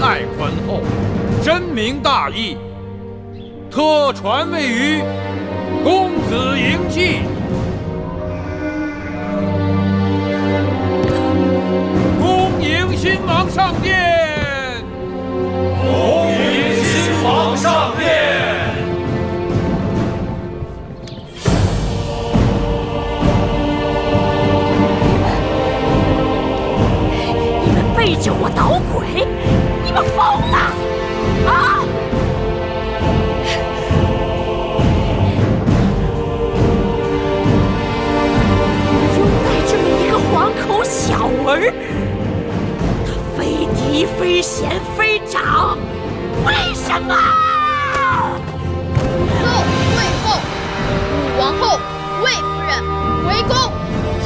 太宽厚，深明大义，特传位于公子嬴稷。恭迎新王上殿！恭迎新王上殿！你们背着我捣鬼！你们疯了啊！拥戴这么一个黄口小儿，他非嫡非贤非长，为什么？奏魏后，武王后、魏夫人回宫。是。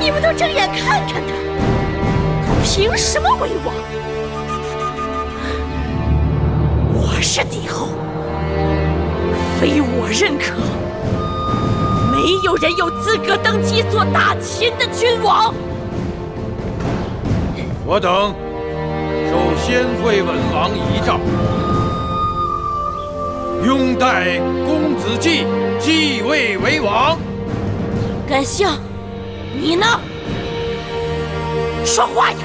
你们都睁眼看看他，他凭什么为王？我是帝后，非我认可，没有人有资格登基做大秦的君王。我等受先惠文王遗诏，拥戴公子季继位为王。甘相，你呢？说话呀！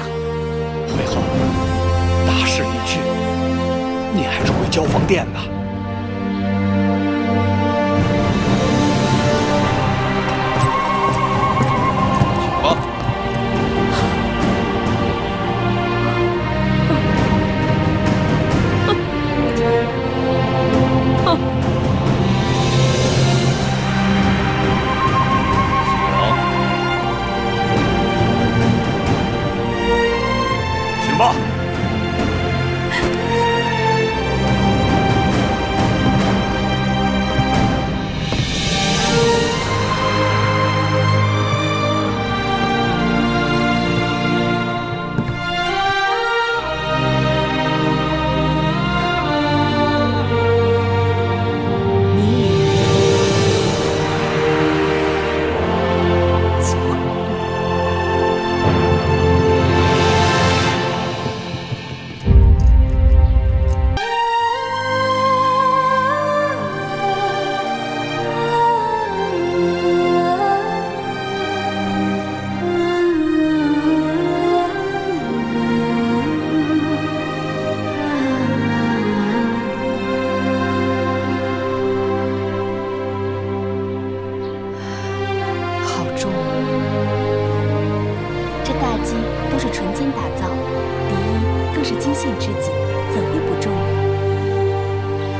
会后，大势已去，你还是回交房殿吧。请吧。请吧。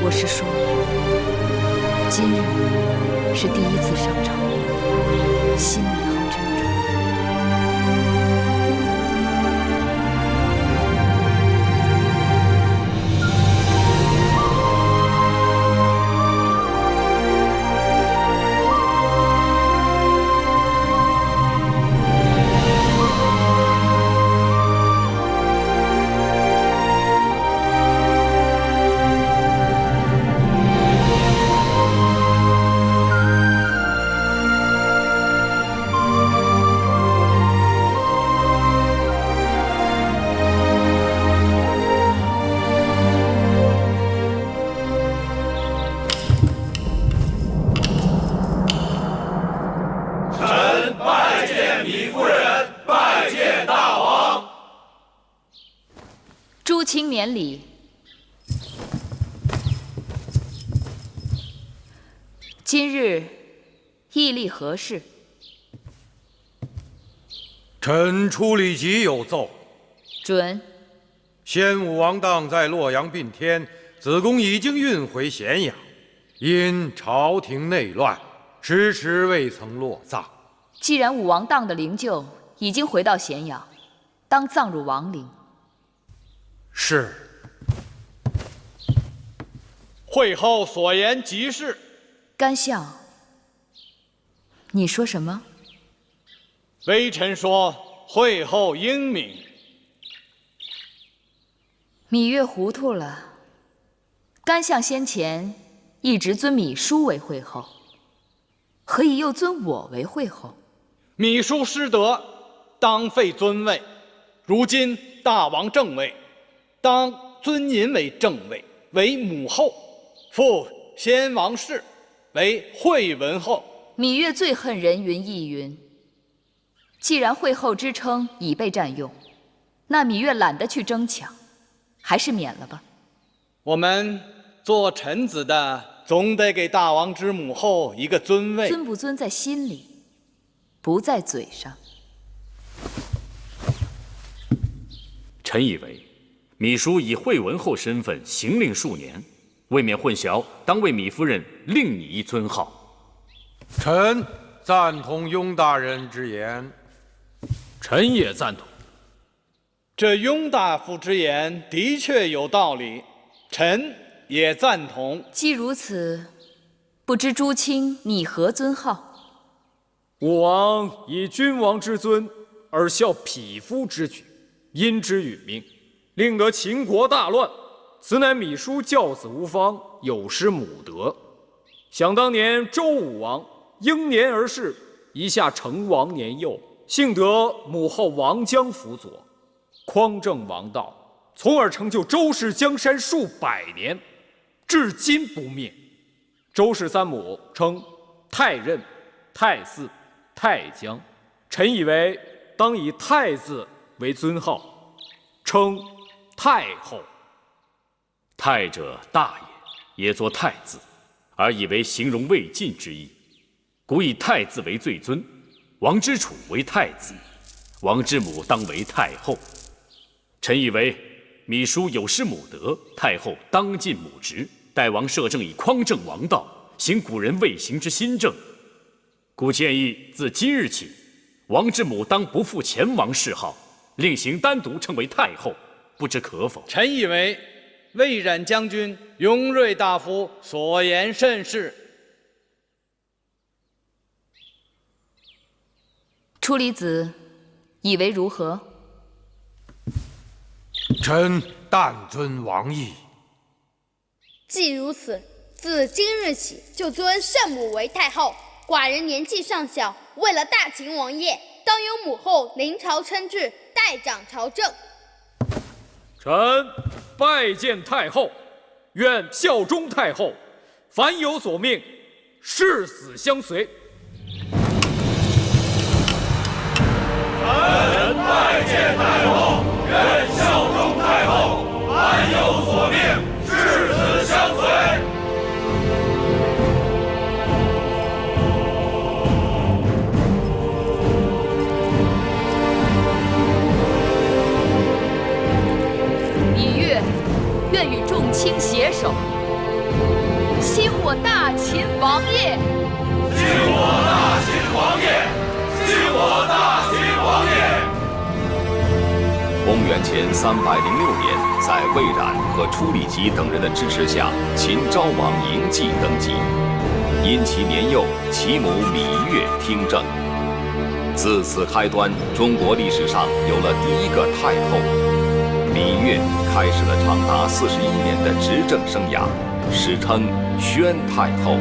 我是说，今日是第一次上朝，心里好沉重。诸卿免礼。今日议立何事？臣处理急有奏。准。先武王当在洛阳宾天，子贡已经运回咸阳，因朝廷内乱，迟迟未曾落葬。既然武王当的灵柩已经回到咸阳，当葬入王陵。是。会后所言极是。甘相，你说什么？微臣说会后英明。芈月糊涂了。甘相先前一直尊芈叔为惠后，何以又尊我为惠后？芈姝失德，当废尊位。如今大王正位，当尊您为正位，为母后，复先王氏，为惠文后。芈月最恨人云亦云。既然惠后之称已被占用，那芈月懒得去争抢，还是免了吧。我们做臣子的，总得给大王之母后一个尊位。尊不尊在心里，不在嘴上。臣以为，芈姝以惠文后身份行令数年，未免混淆，当为芈夫人另拟一尊号。臣赞同雍大人之言。臣也赞同。这雍大夫之言的确有道理，臣也赞同。既如此，不知诸卿拟何尊号？武王以君王之尊而效匹夫之举，因之殒命，令得秦国大乱。此乃芈姝教子无方，有失母德。想当年周武王英年而逝，一下成王年幼，幸得母后王姜辅佐，匡正王道，从而成就周氏江山数百年，至今不灭。周氏三母称太任、太姒、太姜，臣以为当以太字为尊号，称太后。太者大也，也作太字，而以为形容未尽之意。古以太字为最尊，王之楚为太子，王之母当为太后。臣以为芈姝有失母德，太后当尽母职，待王摄政以匡正王道，行古人未行之新政。故建议自今日起，王之母当不负前王谥号，另行单独称为太后，不知可否？臣以为魏冉将军、雍瑞大夫所言甚是。初离子以为如何？臣但遵王意。既如此，自今日起就尊圣母为太后。寡人年纪尚小，为了大秦王业，当由母后临朝称制，代掌朝政。臣拜见太后，愿效忠太后，凡有所命，誓死相随。臣拜见太后，愿效忠太后，凡有所命，誓死相随。芈月愿与众卿携手，兴我大秦王业。兴我大秦王业，兴我大秦王业。公元前306年，在魏冉和初里吉等人的支持下，秦昭王嬴稷登基。因其年幼，其母芈月听政。自此开端，中国历史上有了第一个太后。芈月开始了长达41年的执政生涯，史称宣太后。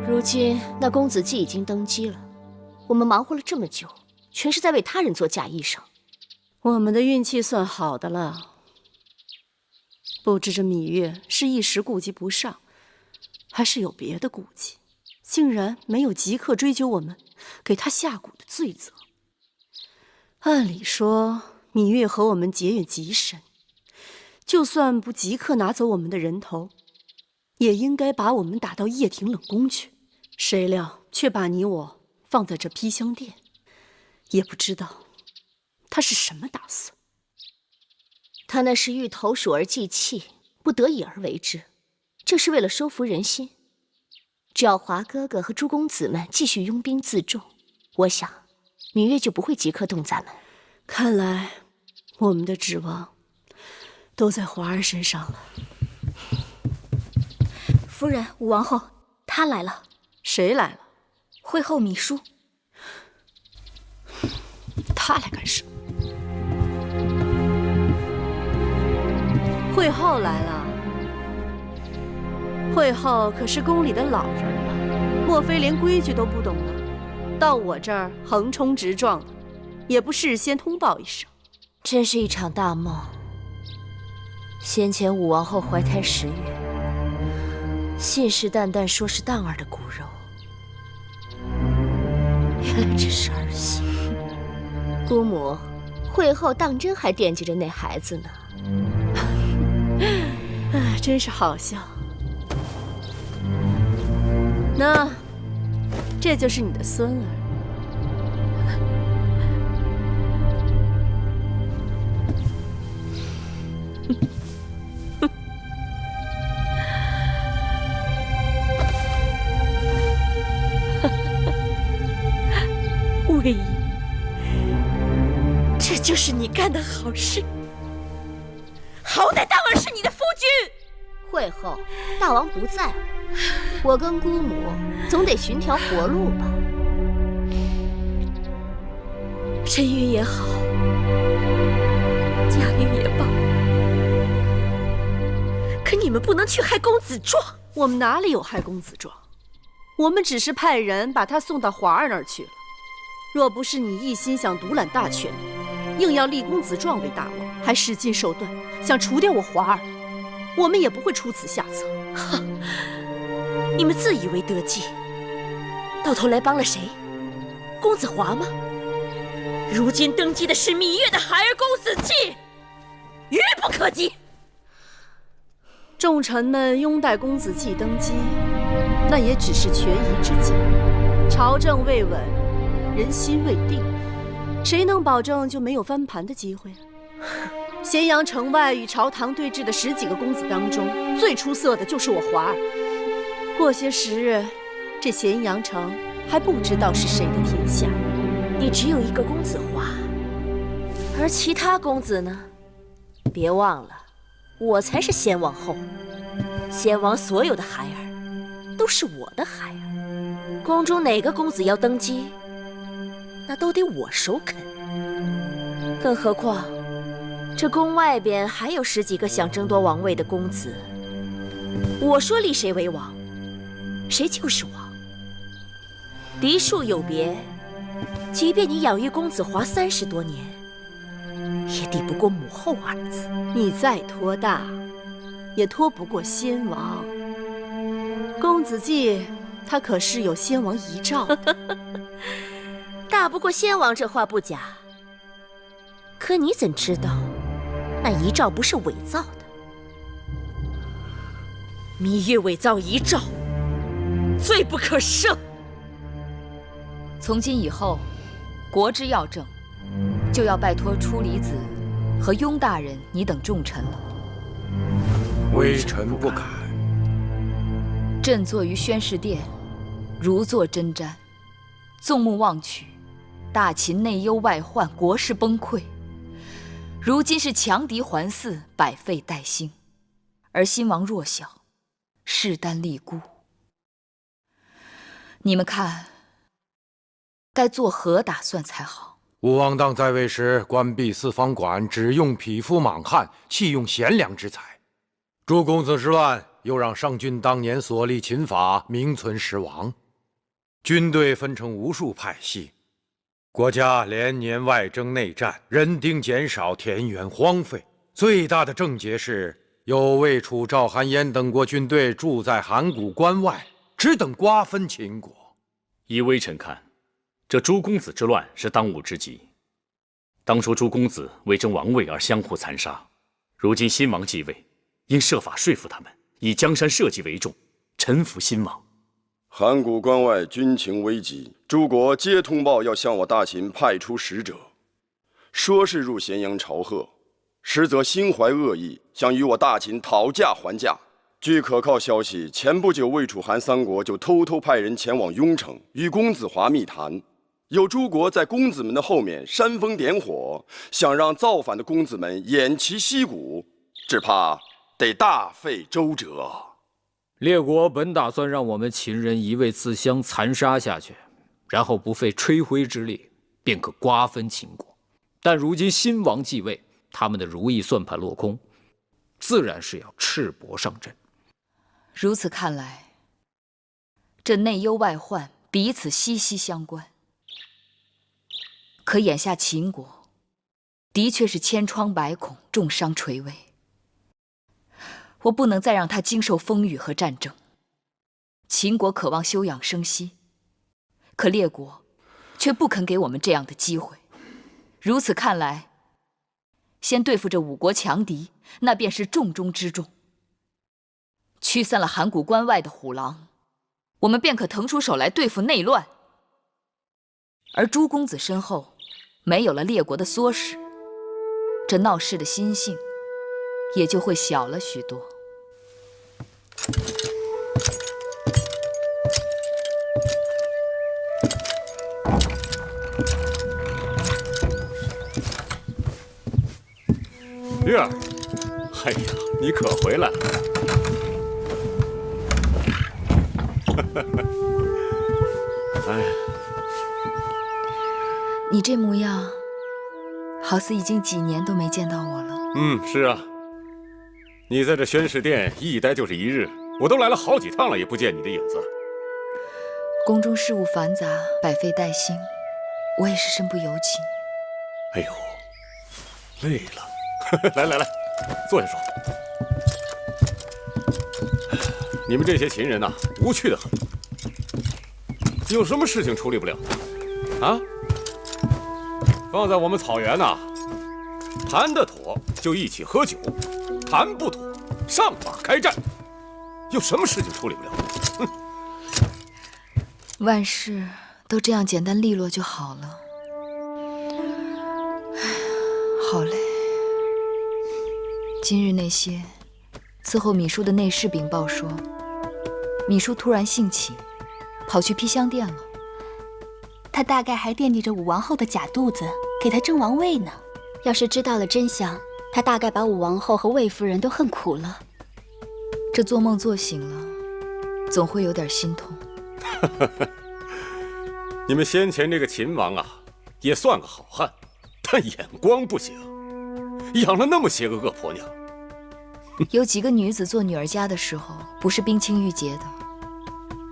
如今那公子既已经登基了，我们忙活了这么久，全是在为他人做嫁衣裳。我们的运气算好的了，不知这芈月是一时顾及不上，还是有别的顾忌，竟然没有即刻追究我们给他下蛊的罪责。按理说，芈月和我们结怨极深，就算不即刻拿走我们的人头，也应该把我们打到掖庭冷宫去。谁料却把你我放在这披香殿，也不知道他是什么打算。他那是欲投鼠而忌器，不得已而为之，这是为了收服人心。只要华哥哥和诸公子们继续拥兵自重，我想芈月就不会即刻动咱们。看来我们的指望都在华儿身上了。夫人，武王后，她来了。谁来了？惠后芈姝。她来干什么？惠后来了。惠后可是宫里的老人了，莫非连规矩都不懂了？到我这儿横冲直撞的，也不事先通报一声。真是一场大梦。先前武王后怀胎10月，信誓旦旦说是荡儿的骨肉，原来只是儿戏。姑母，会后当真还惦记着那孩子呢。真是好笑。那这就是你的孙儿。魏婴，这就是你干的好事。好歹当儿是你的夫君。会后大王不在了，我跟姑母总得寻条活路吧。身孕也好，假孕也罢，可你们不能去害公子壮。我们哪里有害公子壮？我们只是派人把他送到华儿那儿去了。若不是你一心想独揽大权，硬要立公子壮为大王，还使尽手段想除掉我华儿，我们也不会出此下策。哼，你们自以为得计，到头来帮了谁？公子华吗？如今登基的是芈月的孩儿公子季，愚不可及。众臣们拥戴公子季登基，那也只是权宜之计。朝政未稳，人心未定，谁能保证就没有翻盘的机会？咸阳城外与朝堂对峙的10几个公子当中，最出色的就是我华儿。过些时日，这咸阳城还不知道是谁的天下。你只有一个公子华，而其他公子呢？别忘了，我才是先王后。先王所有的孩儿都是我的孩儿，宫中哪个公子要登基，那都得我首肯。更何况，这宫外边还有10几个想争夺王位的公子，我说立谁为王，谁就是王。嫡庶有别，即便你养育公子华30多年，也抵不过母后2字。你再托大，也托不过先王。公子季，他可是有先王遗诏的。大不过先王这话不假，可你怎知道那遗诏不是伪造的？芈月伪造遗诏，罪不可赦。从今以后，国之要政，就要拜托出离子和雍大人你等重臣了。微臣不敢。朕坐于宣室殿，如坐针毡，纵目望去，大秦内忧外患，国势崩溃。如今是强敌环伺，百废待兴，而新王弱小，势单力孤。你们看，该做何打算才好？武王当在位时，关闭四方馆，只用匹夫莽汉，弃用贤良之才。诸公子之乱，又让上君当年所立秦法名存实亡。军队分成无数派系，国家连年外征内战，人丁减少，田园荒废。最大的症结是，有魏、楚、赵、韩、燕等国军队驻在函谷关外，只等瓜分秦国。依微臣看，这诸公子之乱是当务之急。当初诸公子为争王位而相互残杀，如今新王继位，应设法说服他们，以江山社稷为重，臣服新王。函谷关外军情危急，诸国皆通报要向我大秦派出使者，说是入咸阳朝贺，实则心怀恶意，想与我大秦讨价还价。据可靠消息，前不久魏、楚、韩3国就偷偷派人前往雍城，与公子华密谈。有诸国在公子们的后面煽风点火，想让造反的公子们偃旗息鼓，只怕得大费周折。列国本打算让我们秦人一味自相残杀下去，然后不费吹灰之力便可瓜分秦国。但如今新王继位，他们的如意算盘落空，自然是要赤膊上阵。如此看来，这内忧外患彼此息息相关。可眼下秦国的确是千疮百孔，重伤垂危。我不能再让他经受风雨和战争。秦国渴望休养生息，可列国却不肯给我们这样的机会。如此看来，先对付这5国强敌，那便是重中之重。驱散了函谷关外的虎狼，我们便可腾出手来对付内乱。而朱公子身后没有了列国的唆使，这闹事的心性也就会小了许多。月儿，哎呀，你可回来了！哎，你这模样，好似已经几年都没见到我了。是啊，你在这宣室殿一待就是1日，我都来了好几趟了，也不见你的影子。宫中事务繁杂，百废待兴，我也是身不由己。哎呦，累了。来，坐下说。你们这些秦人呐，无趣的很，有什么事情处理不了啊？放在我们草原呐，谈得妥就一起喝酒，谈不妥上马开战，有什么事情处理不了？哼！万事都这样简单利落就好了。好累。今日那些伺候芈姝的内侍禀报说，芈姝突然兴起，跑去披香殿了。他大概还惦记着武王后的假肚子，给他争王位呢。要是知道了真相，他大概把武王后和魏夫人都恨苦了。这做梦做醒了，总会有点心痛。你们先前这个秦王啊，也算个好汉，但眼光不行，养了那么些个恶婆娘。有几个女子做女儿家的时候，不是冰清玉洁的，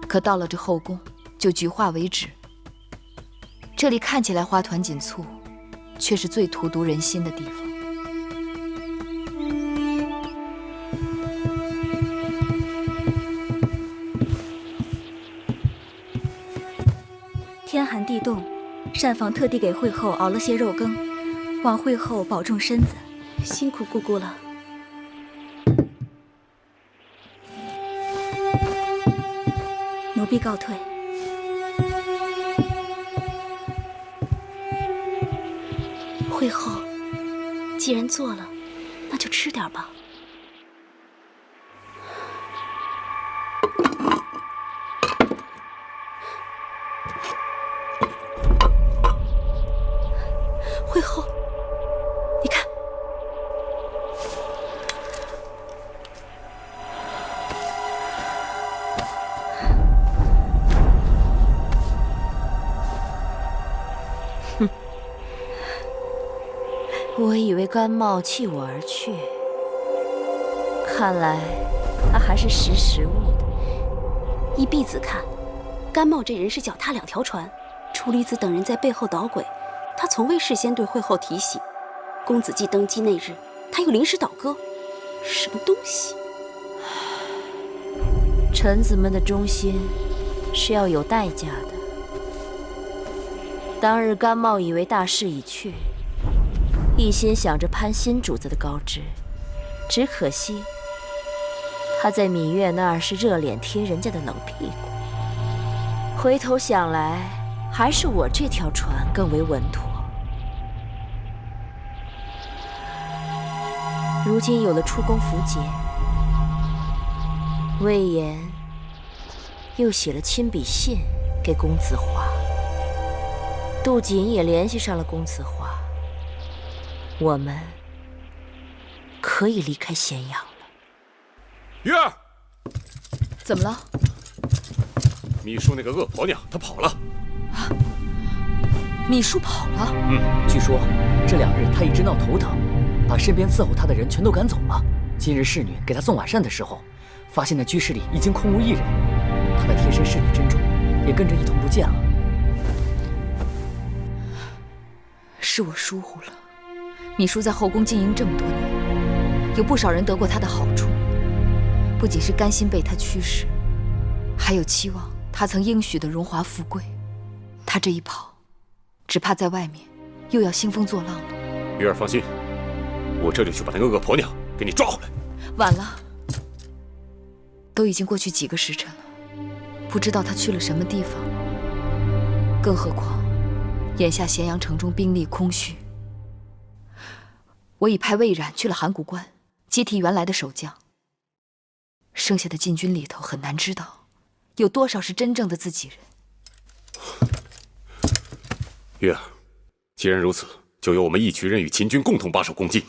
可到了这后宫，就菊化为止。这里看起来花团锦簇，却是最荼毒人心的地方。天寒地冻，膳房特地给惠后熬了些肉羹，望惠后保重身子。辛苦姑姑了。奴婢告退。惠后，既然做了，那就吃点吧。惠后，你看。哼，我以为甘茂弃我而去，看来他还是识时务的。依婢子看，甘茂这人是脚踏2条船，楚离子等人在背后捣鬼，他从未事先对惠后提醒。公子季登基那日，他又临时倒戈，什么东西？臣子们的忠心是要有代价的。当日甘茂以为大势已去，一心想着攀新主子的高枝，只可惜他在芈月那儿是热脸贴人家的冷屁股。回头想来，还是我这条船更为稳妥。如今有了出宫符节，魏延又写了亲笔信给公子华，杜瑾也联系上了公子华，我们可以离开咸阳了。月儿，怎么了？芈姝那个恶婆娘，她跑了。芈姝跑了？据说这2日她一直闹头疼，把身边伺候她的人全都赶走了。今日侍女给她送晚膳的时候，发现那居室里已经空无一人。她他的贴身侍女珍珠也跟着一同不见了。是我疏忽了。芈姝在后宫经营这么多年，有不少人得过她的好处，不仅是甘心被她驱使，还有期望她曾应许的荣华富贵。她这一跑，只怕在外面又要兴风作浪了。玉儿放心，我这就去把那个恶婆娘给你抓回来。晚了，都已经过去几个时辰了，不知道她去了什么地方。更何况，眼下咸阳城中兵力空虚，我已派魏冉去了函谷关，接替原来的守将。剩下的禁军里头，很难知道有多少是真正的自己人。玉儿，既然如此，就由我们一群人与秦军共同把守攻进，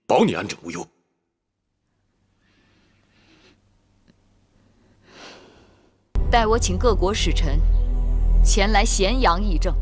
保你安枕无忧。待我请各国使臣前来咸阳议政。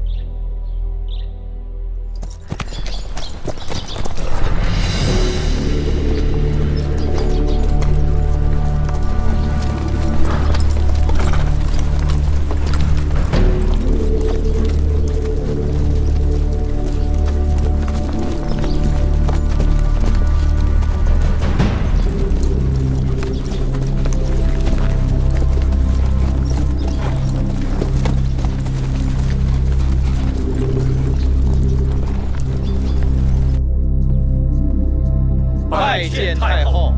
拜见太后。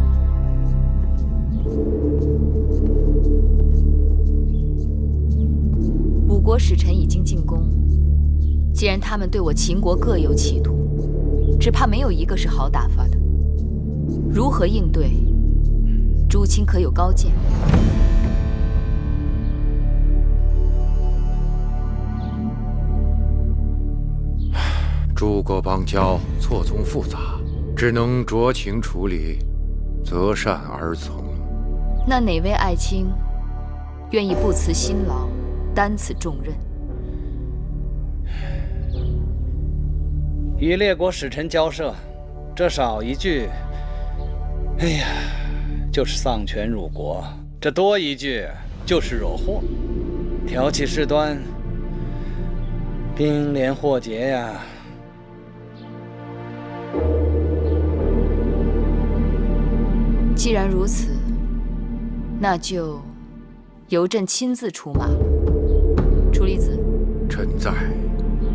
五国使臣已经进宫，既然他们对我秦国各有企图，只怕没有一个是好打发的。如何应对？诸卿可有高见？诸国邦交错综复杂，只能酌情处理，择善而从。那哪位爱卿愿意不辞辛劳，担此重任？与列国使臣交涉，这少一句，哎呀，就是丧权辱国；这多一句，就是惹祸，挑起事端，兵连祸结呀。既然如此，那就由朕亲自出马了。楚离子，臣在。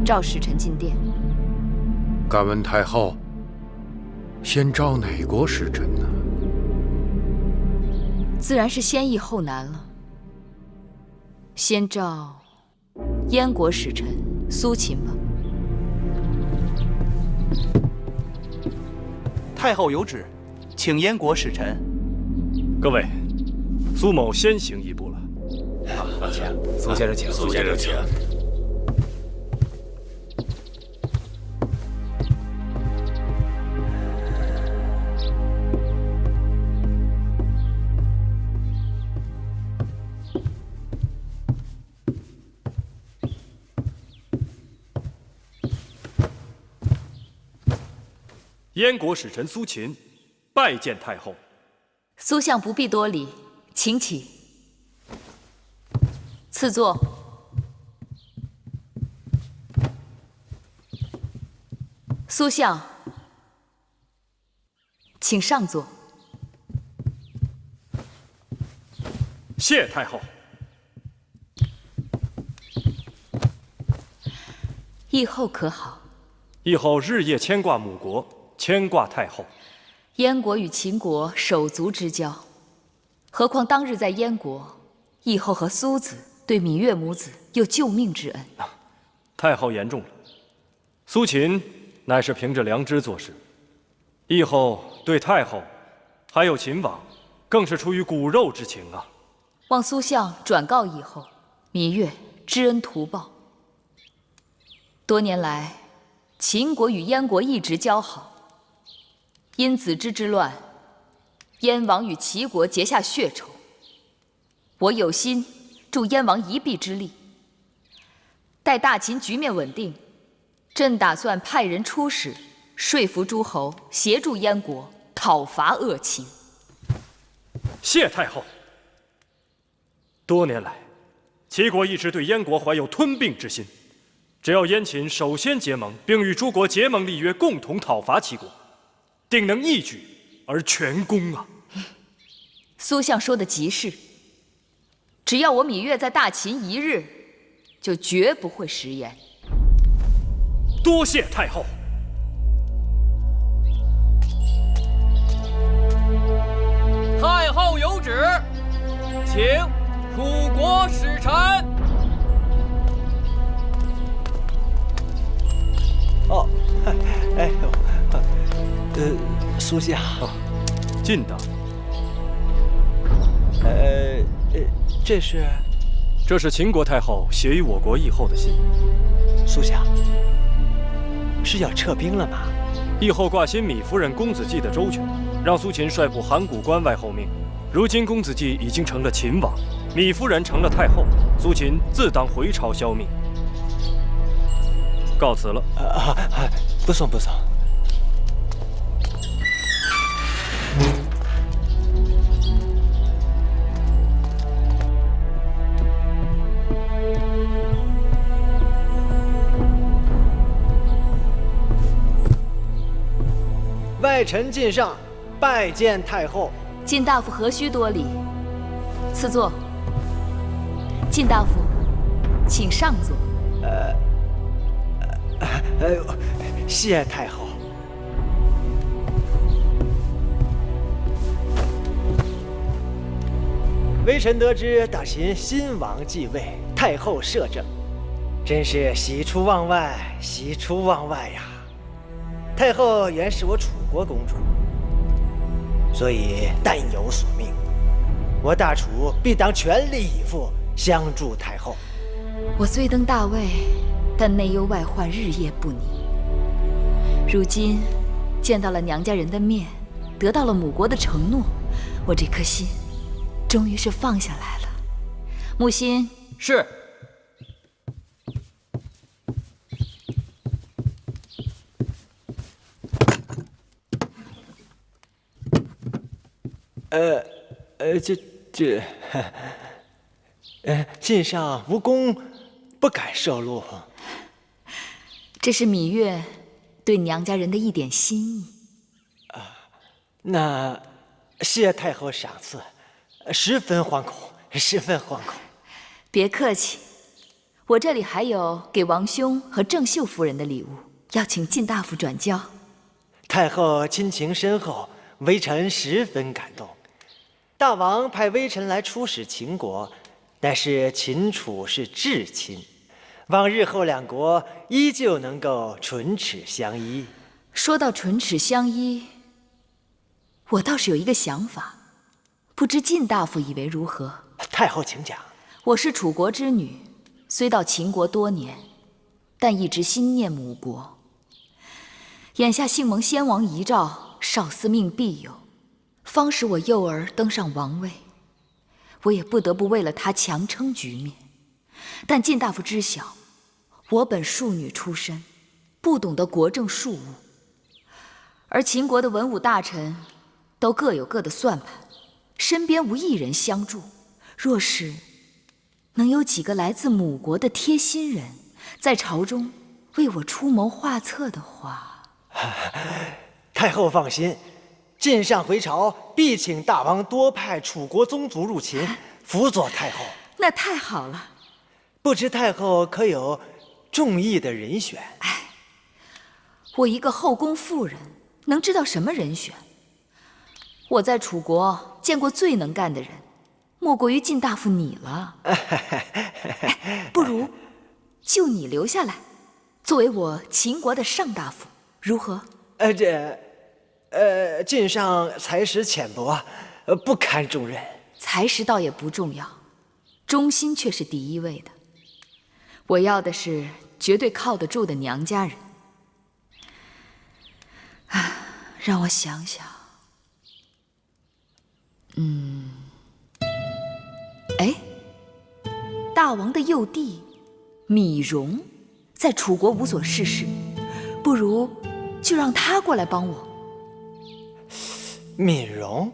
召使臣进殿。敢问太后，先召哪国使臣呢？自然是先易后难了。先召燕国使臣苏秦吧。太后有旨，请燕国使臣。各位，苏某先行一步了。请苏先生请，苏先生请。燕国使臣苏秦拜见太后。苏相不必多礼，请起。赐座。苏相，请上座。谢太后。议后可好？议后日夜牵挂母国，牵挂太后。燕国与秦国手足之交，何况当日在燕国，议后和苏子对芈月母子有救命之恩。太后言重了。苏秦乃是凭着良知做事，议后对太后还有秦王，更是出于骨肉之情啊。望苏相转告议后，芈月知恩图报。多年来，秦国与燕国一直交好。因子之之乱，燕王与齐国结下血仇。我有心助燕王一臂之力。待大秦局面稳定，朕打算派人出使，说服诸侯协助燕国讨伐恶秦。谢太后。多年来，齐国一直对燕国怀有吞并之心，只要燕秦首先结盟，并与诸国结盟立约，共同讨伐齐国，定能一举而全功啊！苏相说的极是，只要我芈月在大秦一日，就绝不会食言。多谢太后。太后有旨，请楚国使臣。哦，哎呦，苏相，晋大夫，这是秦国太后写于我国议后的信。苏相，是要撤兵了吗？议后挂心芈夫人公子季的周全，让苏秦率部函谷关外候命。如今公子季已经成了秦王，芈夫人成了太后，苏秦自当回朝消灭。告辞了。不送不送。外臣晋上拜见太后。晋大夫何须多礼，赐座。晋大夫，请上座。谢太后。微臣得知大秦新王继位，太后摄政，真是喜出望外，喜出望外呀！太后原是我楚国公主，所以但有所命，我大楚必当全力以赴相助太后。我虽登大位，但内忧外患日夜不宁。如今见到了娘家人的面，得到了母国的承诺，我这颗心终于是放下来了。木心是。晋上无功，不敢受禄。这是芈月对娘家人的一点心意。那谢太后赏赐，十分惶恐，十分惶恐。别客气，我这里还有给王兄和郑秀夫人的礼物，要请晋大夫转交。太后亲情深厚，微臣十分感动。大王派微臣来出使秦国，但是秦楚是至亲，望日后两国依旧能够唇齿相依。说到唇齿相依，我倒是有一个想法，不知晋大夫以为如何？太后请讲。我是楚国之女，虽到秦国多年，但一直心念母国。眼下幸蒙先王遗诏，少司命必有，方使我幼儿登上王位，我也不得不为了他强撑局面。但晋大夫知晓，我本庶女出身，不懂得国政庶务，而秦国的文武大臣都各有各的算盘，身边无一人相助。若是能有几个来自母国的贴心人，在朝中为我出谋划策的话，太后放心，晋上回朝必请大王多派楚国宗族入秦，辅佐太后。那太好了。不知太后可有中意的人选？我一个后宫妇人，能知道什么人选？我在楚国见过最能干的人，莫过于晋大夫你了。不如就你留下来，作为我秦国的上大夫，如何？晋上才识浅薄，不堪重任。才识倒也不重要，忠心却是第一位的。我要的是绝对靠得住的娘家人。让我想想。大王的幼弟芈戎在楚国无所事事，不如就让他过来帮我。芈戎？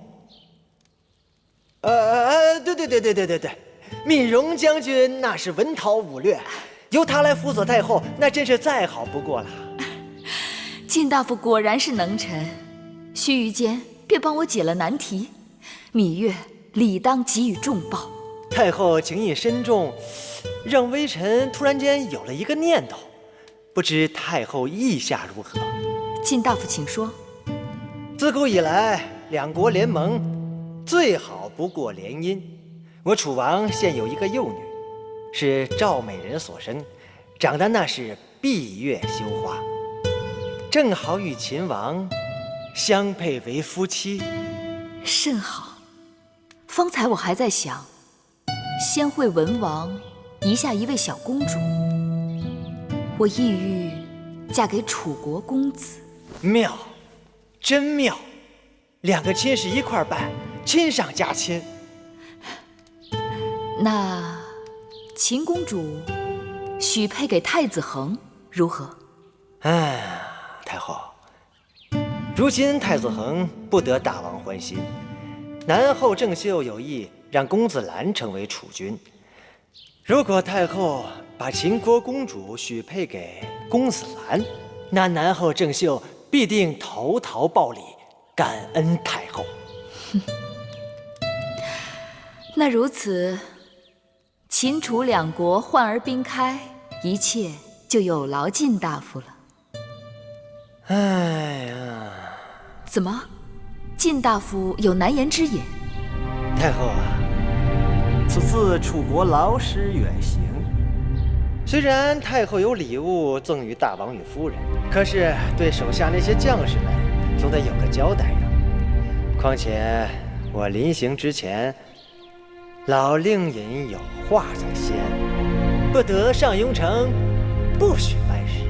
对，闵荣将军那是文韬武略，由他来辅佐太后，那真是再好不过了。晋大夫果然是能臣，须臾间便帮我解了难题。芈月理当给予重报。太后情意深重，让微臣突然间有了一个念头，不知太后意下如何？晋大夫请说。自古以来，两国联盟最好不过联姻。我楚王现有一个幼女，是赵美人所生，长得那是闭月羞花，正好与秦王相配为夫妻。甚好。方才我还在想，先会文王遗下一位小公主，我意欲嫁给楚国公子。妙，真妙，两个亲事一块办，亲上加亲。那秦公主许配给太子恒如何？太后，如今太子恒不得大王欢心，南后郑袖有意让公子兰成为储君。如果太后把秦国公主许配给公子兰，那南后郑袖必定投桃报李，感恩太后。那如此，秦楚两国患而兵开，一切就有劳晋大夫了。哎呀，怎么，晋大夫有难言之隐？太后啊，此次楚国劳师远行，虽然太后有礼物赠予大王与夫人，可是对手下那些将士们总得有个交代呀。况且我临行之前，老令尹有话在先，不得上庸城，不许办事。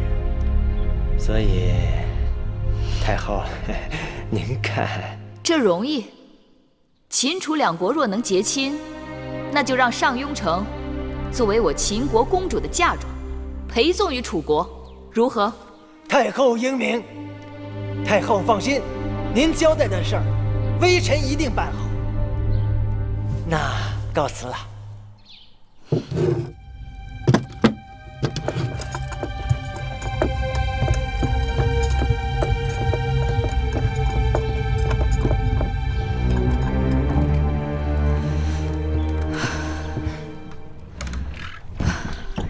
所以，太后，您看，这容易。秦楚两国若能结亲，那就让上庸城作为我秦国公主的嫁妆，陪送于楚国，如何？太后英明。太后放心，您交代的事儿，微臣一定办好。那告辞了。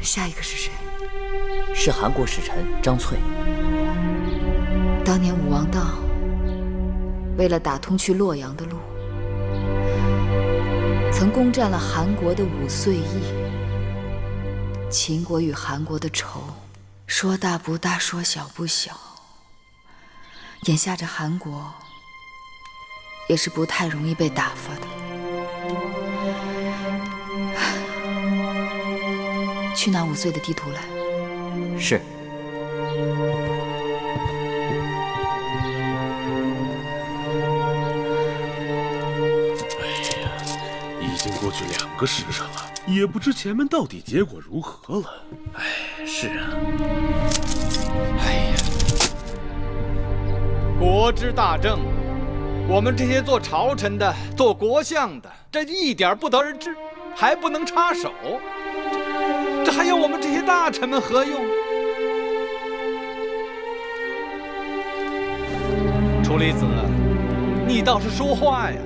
下一个是谁？是韩国使臣张翠。当年武王道为了打通去洛阳的路，曾攻占了韩国的五岁邑。秦国与韩国的仇，说大不大，说小不小。眼下这韩国也是不太容易被打发的。去拿5岁的地图来。是。哎呀，已经过去2个时辰了，也不知前面到底结果如何了。哎，是啊。哎呀，国之大政，我们这些做朝臣的、做国相的，这一点不得而知，还不能插手。这还有我们这些大臣们何用？楚离子，你倒是说话呀！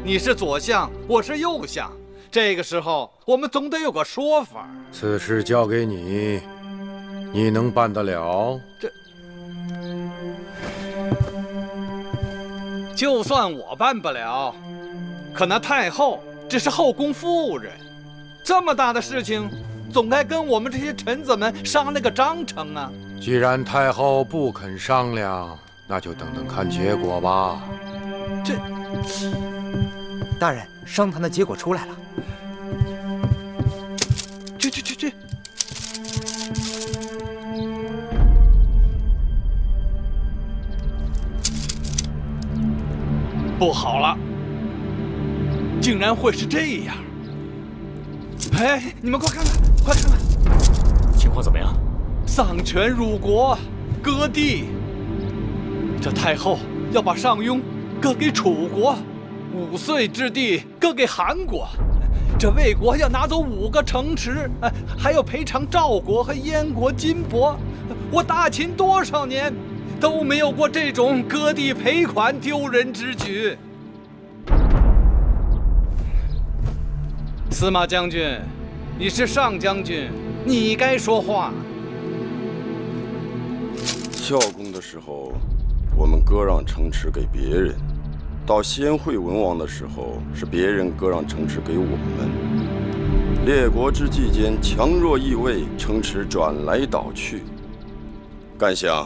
你是左相，我是右相，这个时候我们总得有个说法。此事交给你，你能办得了？就算我办不了，可那太后只是后宫妇人，这么大的事情，总该跟我们这些臣子们商量个章程啊！既然太后不肯商量，那就等等看结果吧。大人，商谈的结果出来了。去！不好了，竟然会是这样！哎，你们快看看，快看看，情况怎么样？丧权辱国，割地。这太后要把上庸割给楚国，5岁之地割给韩国，这魏国要拿走5个城池，还要赔偿赵国和燕国金帛。我大秦多少年都没有过这种割地赔款丢人之举。司马将军，你是上将军，你该说话。孝公的时候，我们割让城池给别人；到先惠文王的时候，是别人割让城池给我们。列国之际间，强弱易位，城池转来倒去。干相，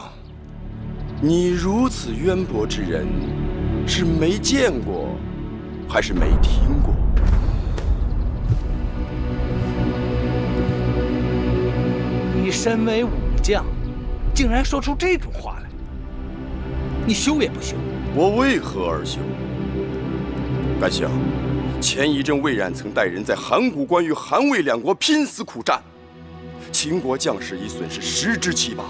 你如此渊博之人，是没见过，还是没听过？你身为武将，竟然说出这种话来，你羞也不羞？我为何而羞？干相，前一阵魏冉曾带人在函谷关与韩魏2国拼死苦战，秦国将士已损失10之7八。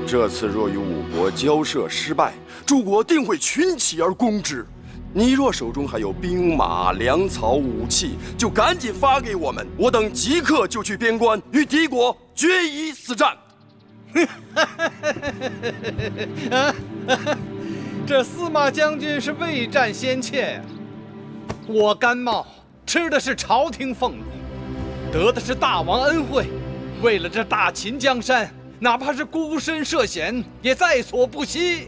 这次若与5国交涉失败，诸国定会群起而攻之。你若手中还有兵马、粮草、武器，就赶紧发给我们，我等即刻就去边关与敌国决一死战。这司马将军是未战先怯呀！我甘茂吃的是朝廷俸禄，得的是大王恩惠，为了这大秦江山，哪怕是孤身涉险，也在所不惜。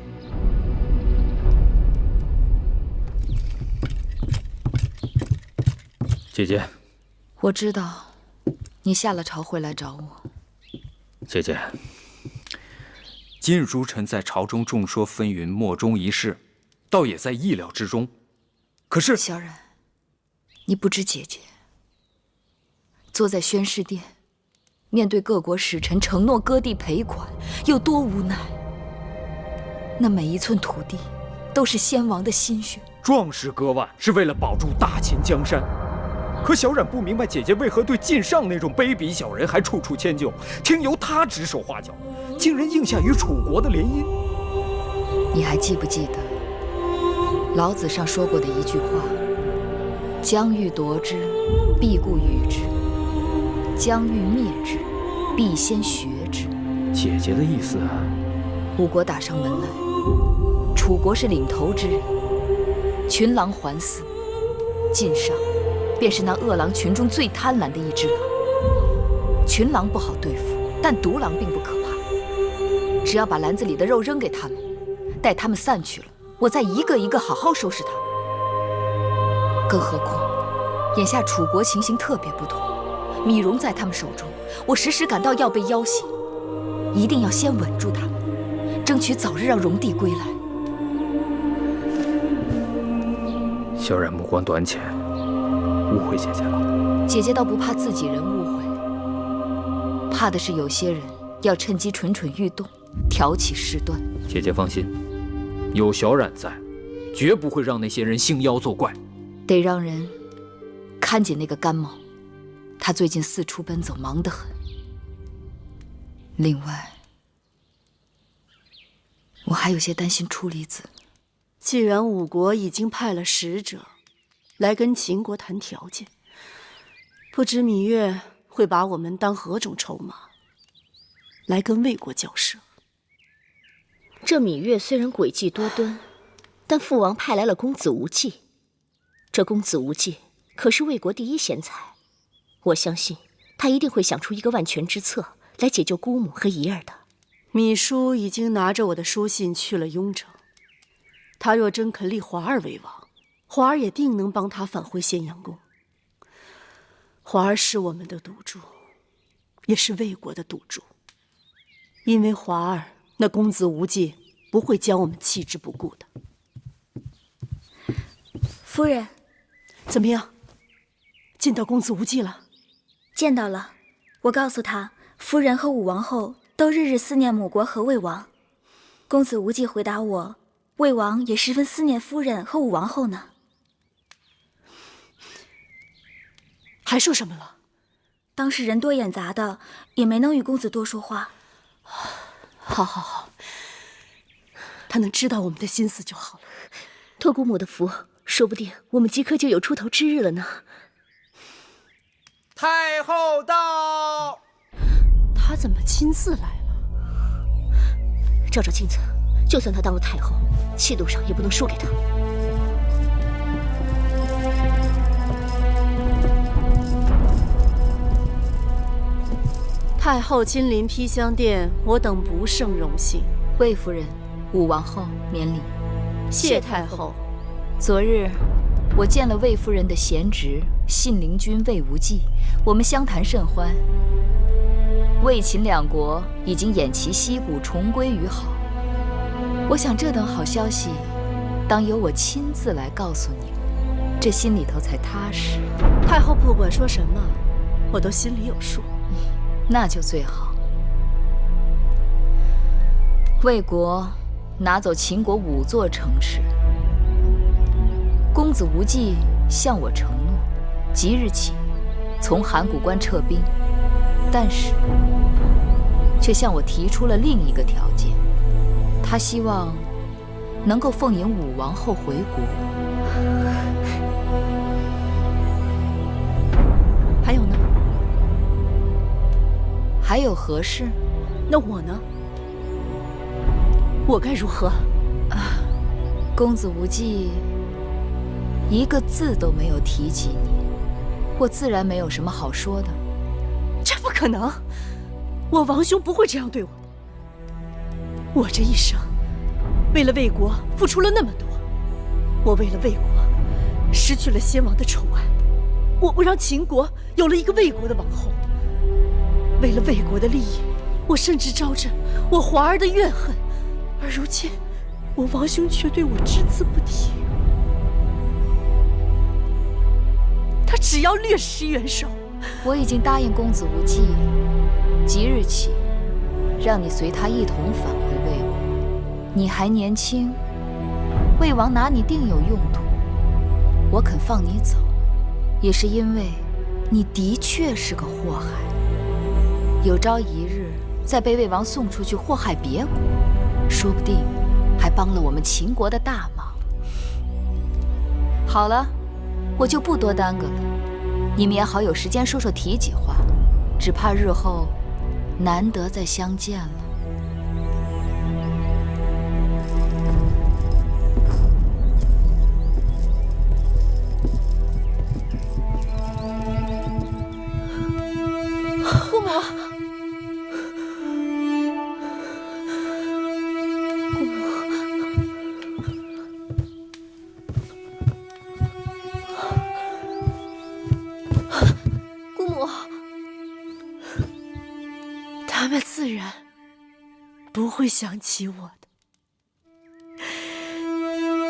姐姐，我知道，你下了朝会来找我。姐姐，今日诸臣在朝中众说纷纭，莫衷一是，倒也在意料之中。可是，小冉，你不知姐姐坐在宣誓殿，面对各国使臣承诺割地赔款，有多无奈。那每一寸土地，都是先王的心血。壮士割腕是为了保住大秦江山。可小冉不明白，姐姐为何对晋上那种卑鄙小人还处处迁就，听由他指手画脚，竟然应下与楚国的联姻。你还记不记得老子上说过的一句话：将欲夺之，必固与之；将欲灭之，必先学之。姐姐的意思啊？5国打上门来，楚国是领头之人，群狼环伺，晋上便是那恶狼群中最贪婪的一只狼。群狼不好对付，但独狼并不可怕。只要把篮子里的肉扔给他们，待他们散去了，我再一个一个好好收拾他们。更何况，眼下楚国情形特别不同，米荣在他们手中，我时时感到要被要挟，一定要先稳住他们，争取早日让荣帝归来。小冉目光短浅，误会姐姐了。姐姐倒不怕自己人误会，怕的是有些人要趁机蠢蠢欲动，挑起事端。姐姐放心，有小冉在，绝不会让那些人兴妖作怪。得让人看紧那个甘茂，他最近四处奔走，忙得很。另外，我还有些担心初离子。既然5国已经派了使者来跟秦国谈条件，不知芈月会把我们当何种筹码来跟魏国交涉？这芈月虽然诡计多端，但父王派来了公子无忌。这公子无忌可是魏国第一贤才，我相信他一定会想出一个万全之策来解救姑母和仪儿的。芈姝已经拿着我的书信去了雍城，他若真肯立华儿为王，华儿也定能帮他返回咸阳宫。华儿是我们的赌注，也是魏国的赌注，因为华儿那公子无忌不会将我们弃之不顾的。夫人，怎么样？见到公子无忌了？见到了，我告诉他，夫人和武王后都日日思念母国和魏王。公子无忌回答我，魏王也十分思念夫人和武王后呢。还说什么了？当时人多眼杂的，也没能与公子多说话。好，他能知道我们的心思就好了。托姑母的福，说不定我们即刻就有出头之日了呢。太后到。他怎么亲自来了？照照镜子，就算她当了太后，气度上也不能输给她。太后亲临披香殿，我等不胜荣幸。魏夫人、武王后免礼。谢太后。昨日我见了魏夫人的贤侄信陵君魏无忌，我们相谈甚欢。魏秦两国已经偃旗息鼓，重归于好。我想这等好消息，当由我亲自来告诉你们，这心里头才踏实。太后不管说什么，我都心里有数。那就最好。魏国拿走秦国5座城池，公子无忌向我承诺，即日起从函谷关撤兵，但是却向我提出了另一个条件，他希望能够奉迎武王后回国。还有呢？还有何事？那我呢？我该如何？公子无忌一个字都没有提及你，我自然没有什么好说的。这不可能，我王兄不会这样对我的。我这一生为了魏国付出了那么多，我为了魏国失去了先王的宠爱，我让秦国有了一个魏国的王后。为了魏国的利益，我甚至招着我华儿的怨恨，而如今我王兄却对我只字不提。他只要略施援手。我已经答应公子无忌，即日起让你随他一同返回魏国。你还年轻，魏王拿你定有用途。我肯放你走，也是因为你的确是个祸害。有朝一日再被魏王送出去祸害别国，说不定还帮了我们秦国的大忙。好了，我就不多耽搁了，你们也好有时间说说体己话，只怕日后难得再相见了。姑母，姑母，他们自然不会想起我的。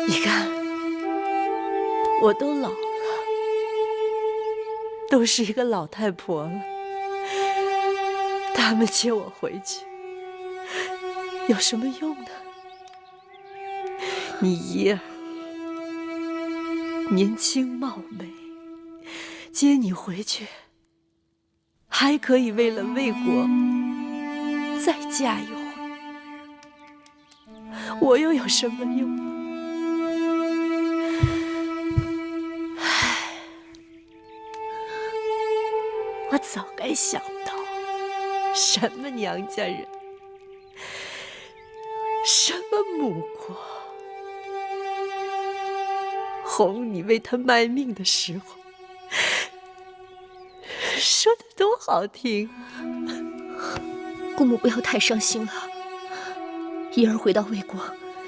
你看，我都老了，都是一个老太婆了。他们接我回去，有什么用呢？你姨儿年轻貌美，接你回去，还可以为了魏国再嫁一回。我又有什么用呢？唉，我早该想到。什么娘家人，什么母国，哄你为他卖命的时候，说的多好听。姑母不要太伤心了，怡儿回到魏国，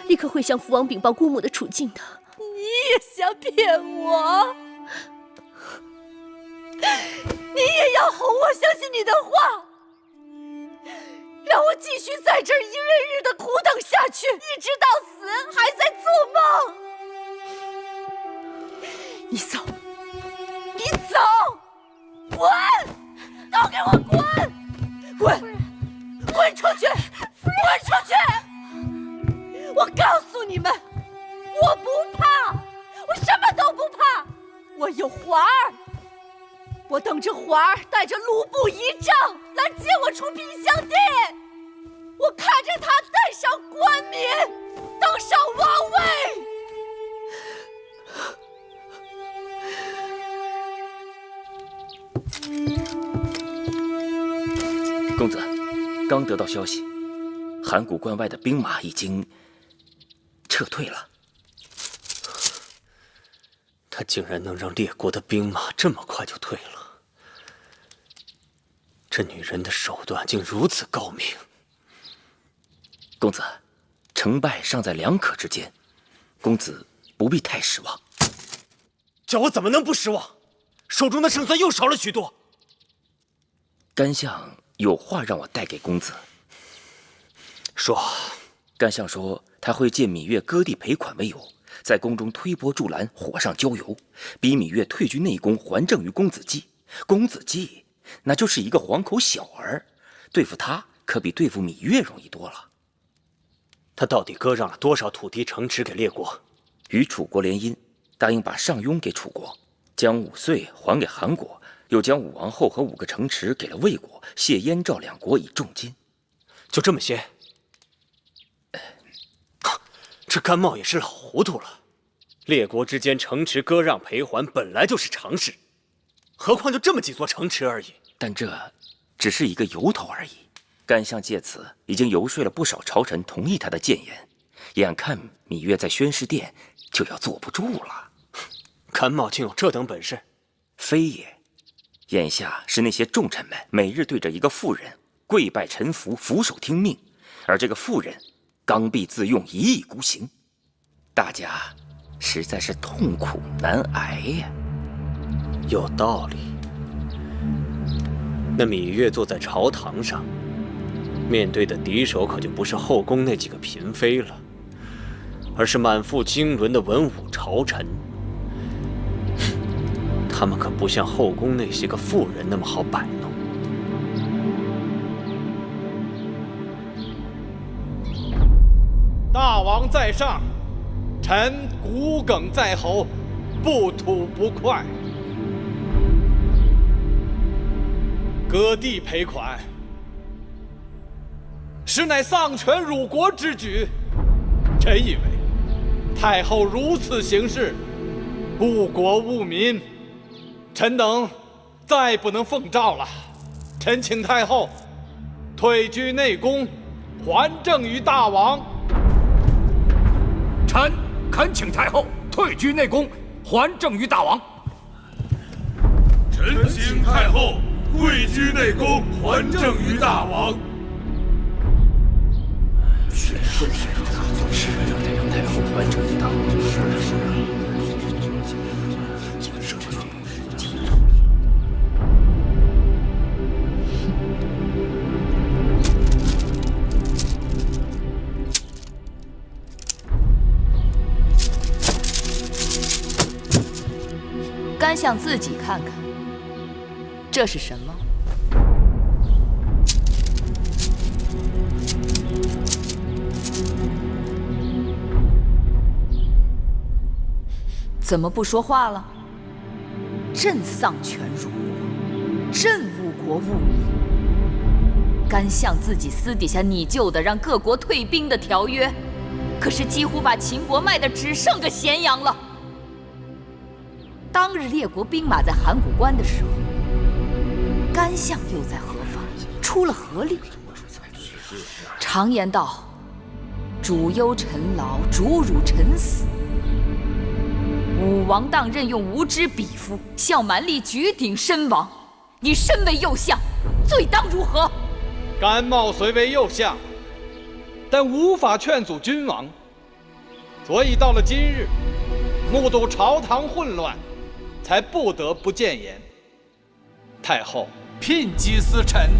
立刻会向父王禀报姑母的处境的。你也想骗我？你也要哄我相信你的话？让我继续在这儿一日日的苦等下去，一直到死还在做梦。你走，你走，滚！都给我滚！滚！滚出去！滚出去！我告诉你们，我不怕，我什么都不怕，我有华儿。我等着华儿带着卢布仪仗来接我出披香殿，我看着他戴上冠冕，登上王位。刚得到消息，函谷关外的兵马已经撤退了。他竟然能让列国的兵马这么快就退了，这女人的手段竟如此高明。公子，成败尚在两可之间，公子不必太失望。叫我怎么能不失望？手中的胜算又少了许多。干相有话让我带给公子。说。干相说他会借芈月割地赔款为由，在宫中推波助澜，火上浇油，逼芈月退居内宫，还政于公子季。公子季那就是一个黄口小儿，对付他可比对付芈月容易多了。他到底割让了多少土地城池给列国？与楚国联姻，答应把上庸给楚国，将5岁还给韩国，又将武王后和5个城池给了魏国，谢燕赵2国以重金。就这么些？这甘茂也是老糊涂了。列国之间城池割让赔还本来就是常事，何况就这么几座城池而已。但这只是一个由头而已。干相借此已经游说了不少朝臣同意他的谏言，眼看芈月在宣誓殿就要坐不住了。甘茂竟有这等本事？非也，眼下是那些重臣们每日对着一个妇人跪拜臣服，俯首听命，而这个妇人刚愎自用，一意孤行，大家实在是痛苦难挨呀。有道理。那芈月坐在朝堂上，面对的敌手可就不是后宫那几个嫔妃了，而是满腹经纶的文武朝臣。他们可不像后宫那些个妇人那么好摆弄。大王在上，臣骨鲠在喉，不吐不快。割地赔款，实乃丧权辱国之举。臣以为，太后如此行事，误国误民，臣等再不能奉诏了。臣请太后退居内宫，还政于大王。臣恳请太后退居内宫，还政于大王。臣请太后退居内宫，还政于大王。是让太后还政于大王。干相自己看看，这是什么？怎么不说话了？朕丧权辱国，朕误国误民。干相自己私底下拟就的让各国退兵的条约，可是几乎把秦国卖的只剩个咸阳了。当日列国兵马在函谷关的时候，干相又在何方？出了何力？常言道：“主忧臣劳，主辱臣死。”武王当任用无知鄙夫，向蛮力举鼎身亡。你身为右相，罪当如何？甘茂虽为右相，但无法劝阻君王，所以到了今日，目睹朝堂混乱，才不得不谏言。太后聘击私臣，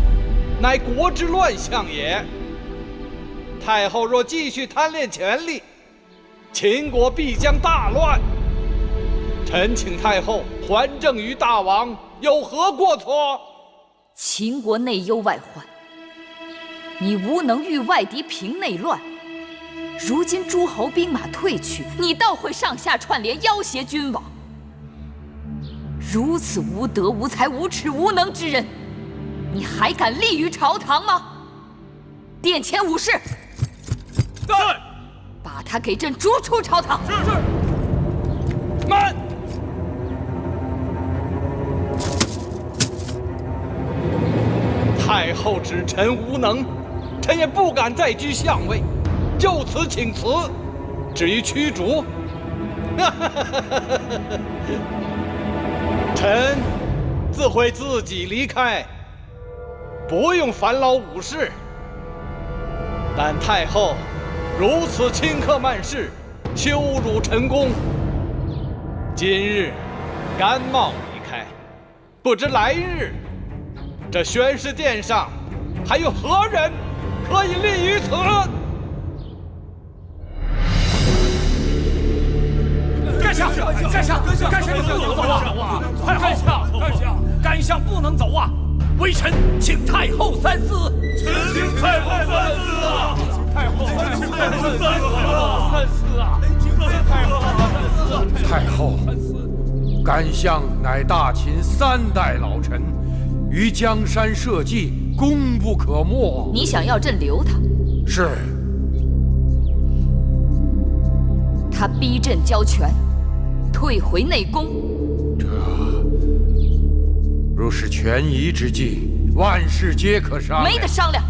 乃国之乱象也。太后若继续贪恋权力，秦国必将大乱。臣请太后还政于大王，有何过错？秦国内忧外患，你无能御外敌平内乱。如今诸侯兵马退去，你倒会上下串联，要挟君王。如此无德无才无耻无能之人，你还敢立于朝堂吗？殿前武士，在，把他给朕逐出朝堂。是。慢。太后指臣无能，臣也不敢再居相位，就此请辞。至于驱逐，臣自会自己离开，不用烦劳武士。但太后如此顷刻慢事，羞辱臣功。今日甘冒离开，不知来日这宣示殿上还有何人可以立于此？干相，干相，干相，你不能走啊！干相不能走啊！微臣请太后三思。请太后三思啊！太后三思啊！太后，甘相乃大秦3代老臣，于江山社稷，功不可没。你想要朕留他？是。他逼朕交权，退回内宫。若是权宜之计，万事皆可商量。没得商量。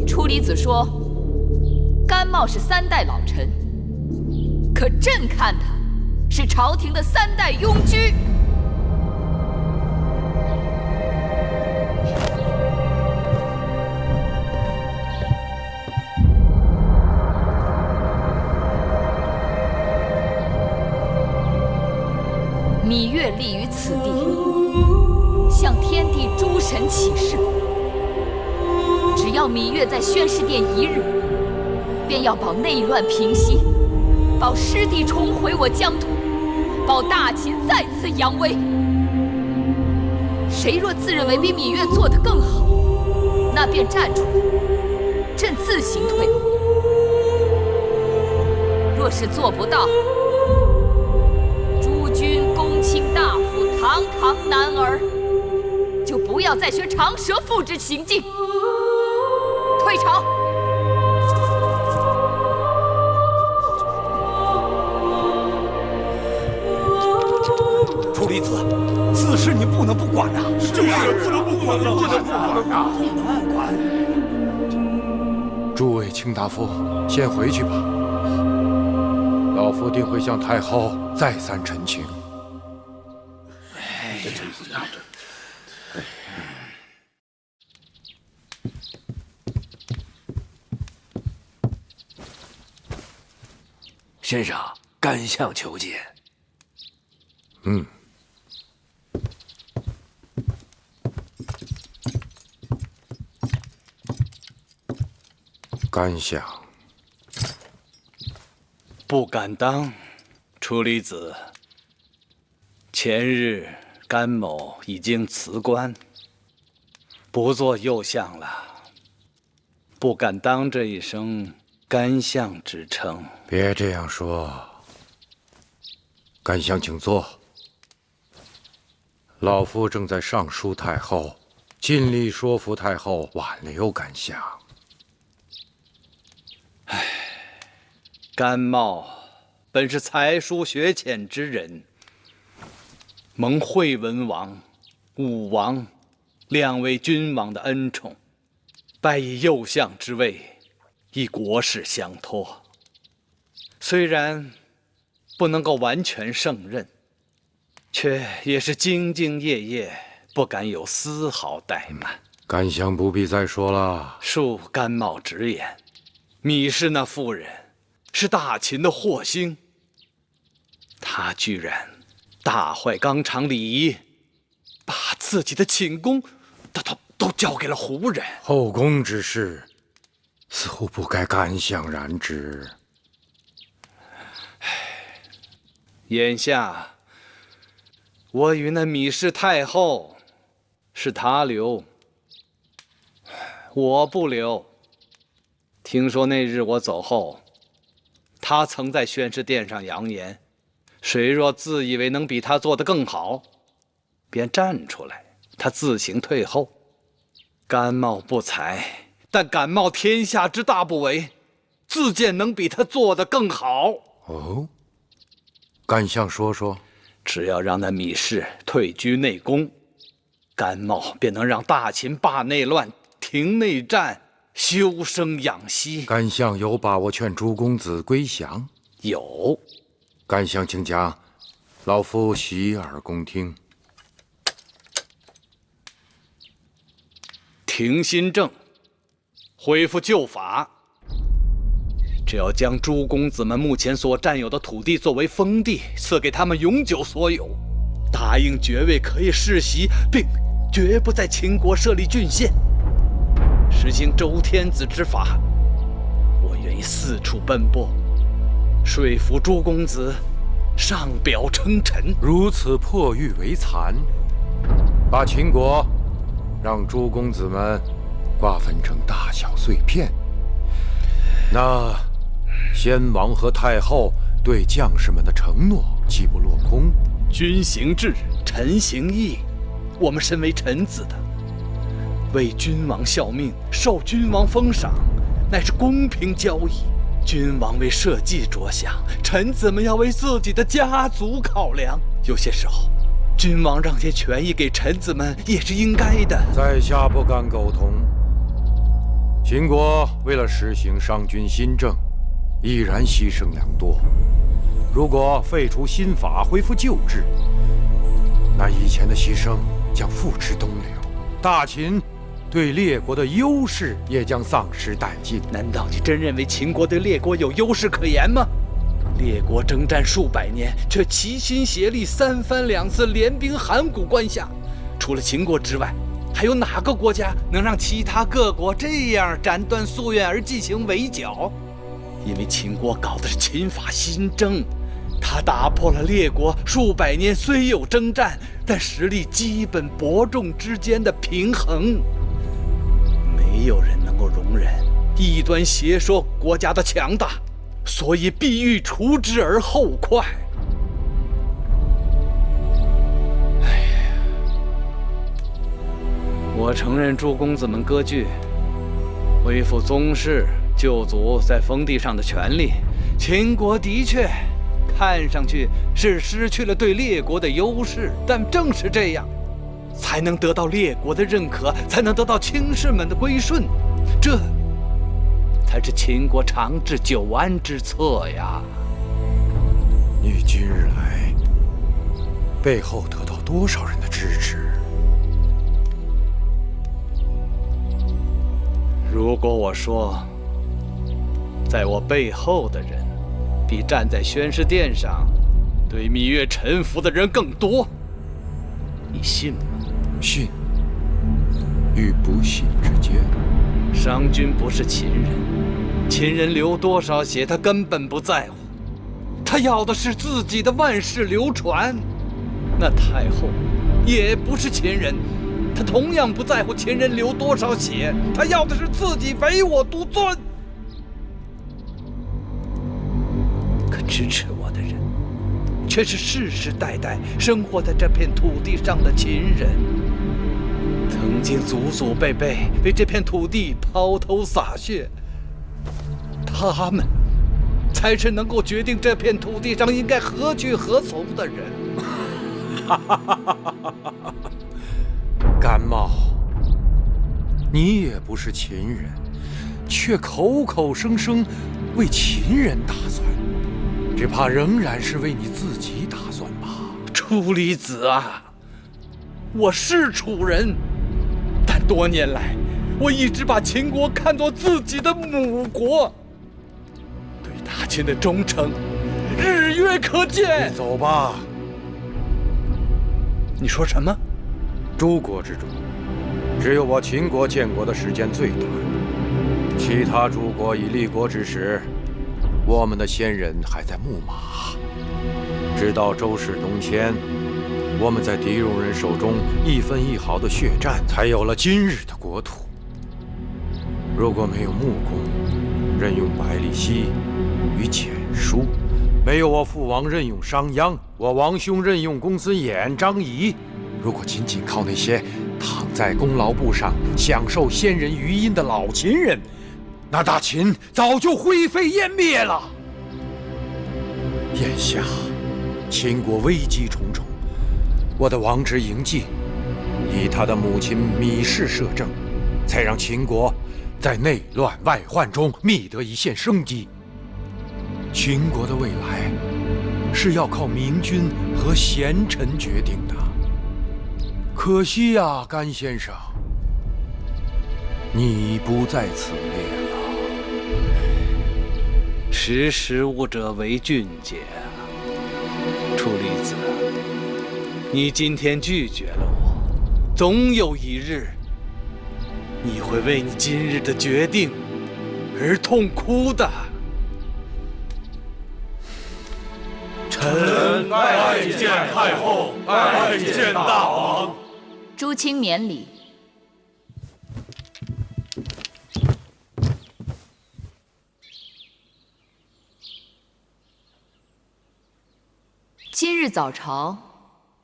初离子说，甘茂是3代老臣，可朕看他是朝廷的3代庸居。芈月立于此地，向天地诸神起誓，只要芈月在宣示殿1日，便要保内乱平息，保师弟重回我疆土，保大秦再次扬威。谁若自认为比芈月做得更好，那便站出来，朕自行退后。若是做不到，诸君公卿大夫堂堂男儿，就不要再学长舌妇之行径，退朝。初离子，此事你不能不管呐！就是不能不管呐！不能不管！诸位卿大夫，先回去吧。老夫定会向太后再三陈情。这真是这样的。先生，甘相求见。甘相不敢当，初离子。前日甘某已经辞官，不做右相了，不敢当这一声甘相之称。别这样说，甘相请坐。老夫正在上书太后，尽力说服太后挽留甘相。甘茂本是才疏学浅之人，蒙惠文王、武王2位君王的恩宠，拜以右相之位，与国事相托。虽然不能够完全胜任，却也是兢兢业业，不敢有丝毫怠慢。甘相不必再说了。恕甘茂直言，芈氏那妇人是大秦的祸星，她居然大坏纲常礼仪，把自己的寝宫都交给了胡人。后宫之事，似乎不该甘相染指。眼下我与那芈氏太后，是她留，我不留。听说那日我走后，她曾在宣示殿上扬言，谁若自以为能比她做得更好，便站出来，她自行退后。甘茂不才，但敢冒天下之大不韪，自荐能比她做得更好。哦，甘相说说。只要让那芈氏退居内宫，甘茂便能让大秦罢内乱、停内战、休生养息。甘相有把握劝诸公子归降？有。甘相请讲，老夫洗耳恭听。停新政，恢复旧法。只要将诸公子们目前所占有的土地作为封地，赐给他们永久所有。答应爵位可以世袭，并绝不在秦国设立郡县。实行周天子之法，我愿意四处奔波，说服诸公子上表称臣。如此破玉为残，把秦国让诸公子们瓜分成大小碎片，那先王和太后对将士们的承诺岂不落空？君行志，臣行义。我们身为臣子的，为君王效命，受君王封赏，乃是公平交易。君王为社稷着想，臣子们要为自己的家族考量。有些时候，君王让些权益给臣子们也是应该的。在下不敢苟同。秦国为了实行商君新政，毅然牺牲良多。如果废除新法，恢复旧制，那以前的牺牲将付之东流，大秦对列国的优势也将丧失殆尽。难道你真认为秦国对列国有优势可言吗？列国征战数百年，却齐心协力3番2次联兵函谷关下。除了秦国之外，还有哪个国家能让其他各国这样斩断夙愿而进行围剿？因为秦国搞的是秦法新政，他打破了列国数百年虽有征战，但实力基本伯仲之间的平衡。没有人能够容忍异端邪说国家的强大，所以必欲除之而后快。我承认诸公子们割据，恢复宗室旧族在封地上的权利。秦国的确看上去是失去了对列国的优势，但正是这样，才能得到列国的认可，才能得到卿士们的归顺。这才是秦国长治久安之策呀！你今日来，背后得到多少人的支持？如果我说，在我背后的人，比站在宣誓殿上对芈月臣服的人更多，你信吗？信与不信之间。商君不是秦人，秦人流多少血他根本不在乎，他要的是自己的万世流传。那太后也不是秦人，他同样不在乎秦人流多少血，他要的是自己唯我独尊。可支持我的人，却是世世代代生活在这片土地上的秦人，曾经祖祖辈辈为这片土地抛头洒血，他们才是能够决定这片土地上应该何去何从的人。甘茂，你也不是秦人，却口口声声为秦人打算，只怕仍然是为你自己打算吧。楚离子啊，我是楚人，但多年来，我一直把秦国看作自己的母国，对大秦的忠诚日月可见。你走吧。你说什么？诸国之中，只有我秦国建国的时间最短，其他诸国已立国之时，我们的先人还在牧马。直到周氏东迁，我们在狄戎人手中一分一毫的血战，才有了今日的国土。如果没有穆公任用百里奚与蹇叔，没有我父王任用商鞅，我王兄任用公孙衍、张仪，如果仅仅靠那些躺在功劳簿上享受先人余荫的老秦人，那大秦早就灰飞烟灭了。眼下秦国危机重重，我的王侄嬴稷以他的母亲芈氏摄政，才让秦国在内乱外患中觅得一线生机。秦国的未来是要靠明君和贤臣决定的。可惜呀，甘先生，你不在此列了。识时务者为俊杰。楚离子，你今天拒绝了我，总有一日，你会为你今日的决定而痛哭的。臣拜见太后，拜见大王。朱清免礼。今日早朝，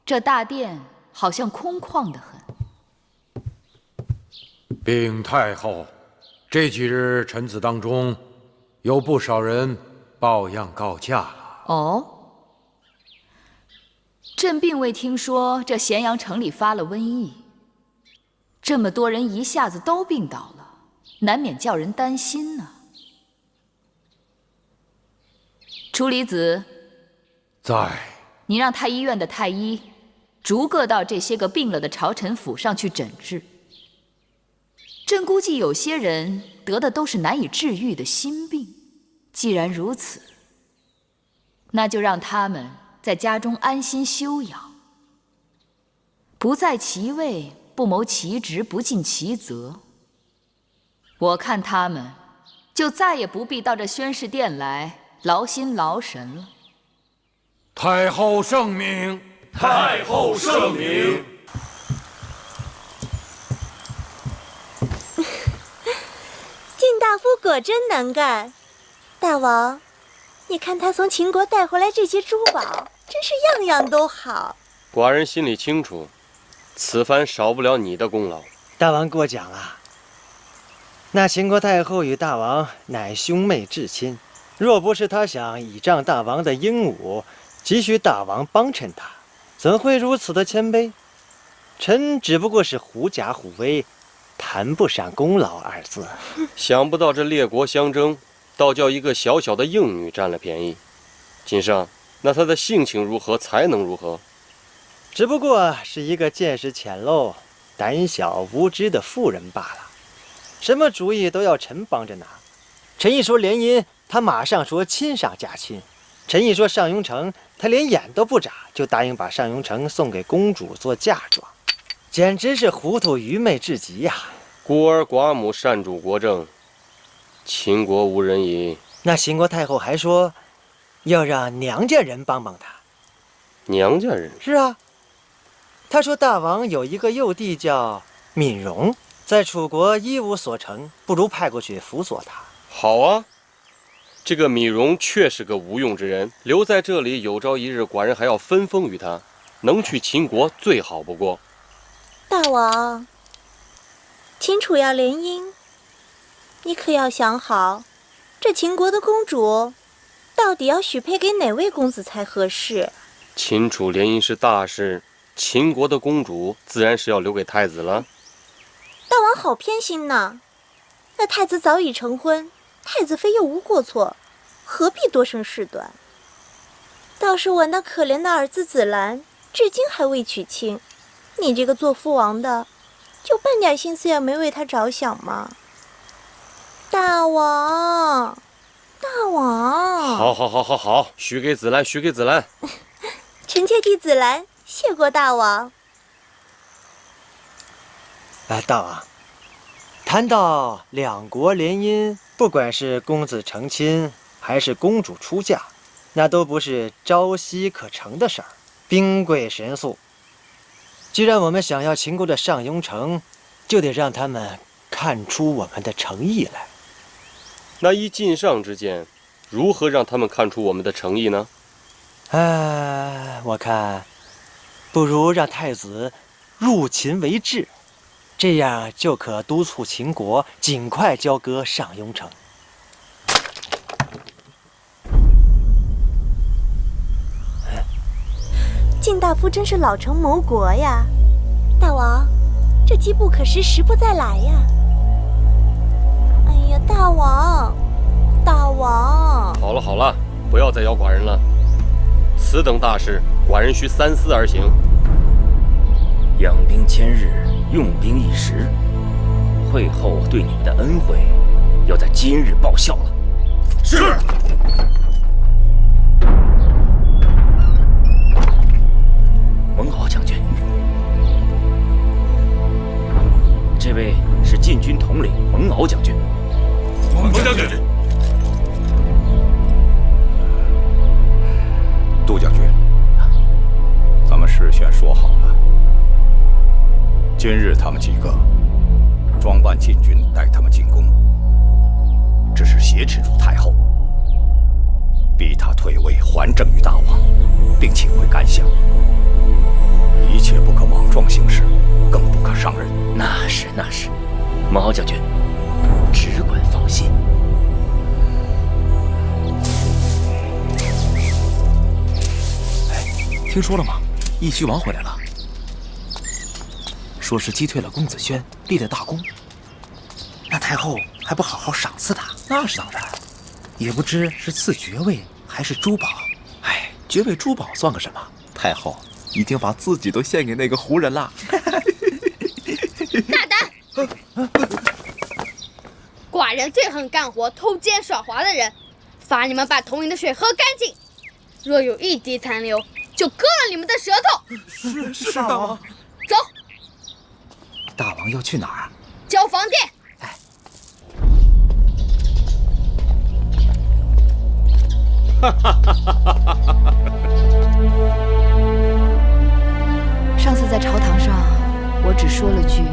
这大殿好像空旷得很。禀太后，这几日臣子当中，有不少人抱恙告假了。哦，朕并未听说这咸阳城里发了瘟疫，这么多人一下子都病倒了，难免叫人担心呢。楚离子，在。你让太医院的太医逐个到这些个病了的朝臣府上去诊治。朕估计有些人得的都是难以治愈的心病。既然如此，那就让他们在家中安心休养，不在其位，不谋其职，不尽其责。我看他们就再也不必到这宣示殿来劳心劳神了。太后圣明！太后圣明！晋大夫果真能干。大王，你看他从秦国带回来这些珠宝，真是样样都好。寡人心里清楚，此番少不了你的功劳。大王过奖了。那秦国太后与大王乃兄妹至亲，若不是他想倚仗大王的英武，急需大王帮衬他，怎会如此的谦卑？臣只不过是狐假虎威，谈不上功劳二字。想不到这列国相争，倒叫一个小小的应女占了便宜。锦上，那她的性情如何，才能如何？只不过是一个见识浅陋、胆小无知的妇人罢了。什么主意都要臣帮着拿。臣一说联姻，他马上说亲上加亲；臣一说上庸城，他连眼都不眨，就答应把上庸城送给公主做嫁妆，简直是糊涂愚昧至极呀！孤儿寡母擅主国政，秦国无人矣。那秦国太后还说，要让娘家人帮帮他。娘家人？是啊，他说大王有一个幼弟叫闵荣，在楚国一无所成，不如派过去辅佐他。好啊，这个闵荣确是个无用之人，留在这里有朝一日寡人还要分封于他，能去秦国最好不过。大王，秦楚要联姻，你可要想好，这秦国的公主到底要许配给哪位公子才合适？秦楚联姻是大事，秦国的公主自然是要留给太子了。大王好偏心呐！那太子早已成婚，太子妃又无过错，何必多生事端？倒是我那可怜的儿子子兰，至今还未娶亲，你这个做父王的，就半点心思也没为他着想吗？大王，大王！好，许给子兰，许给子兰。臣妾替子兰谢过大王。大王，谈到两国联姻，不管是公子成亲还是公主出嫁，那都不是朝夕可成的事儿，兵贵神速。既然我们想要秦国的上庸城，就得让他们看出我们的诚意来。那依晋上之见，如何让他们看出我们的诚意呢？我看不如让太子入秦为质，这样就可督促秦国尽快交割上庸城。晋大夫真是老成谋国呀！大王，这机不可失，时不再来呀！哎呀，大王，大王！好了好了，不要再咬寡人了。此等大事，寡人需三思而行。养兵千日，用兵一时。会后对你们的恩惠，要在今日报效了。是。文豪将军，这位是禁军统领蒙敖将军。蒙将军，杜将军，咱们事先说好了，今日他们几个装扮禁军，带他们进宫，只是挟持住太后，逼他退位还政于大王，并请回甘相。一切不可莽撞行事，更不可伤人。那是，蒙敖将军，只管放心。听说了吗？义渠王回来了，说是击退了公子轩，立了大功。那太后还不好好赏赐他？那是当然，也不知是赐爵位还是珠宝。哎，爵位珠宝算个什么？太后已经把自己都献给那个胡人了。大胆！寡人最恨干活偷奸耍滑的人，罚你们把铜饮的水喝干净，若有一滴残留，就割了你们的舌头。是大王。走。大王要去哪儿？交房殿。上次在朝堂上，我只说了句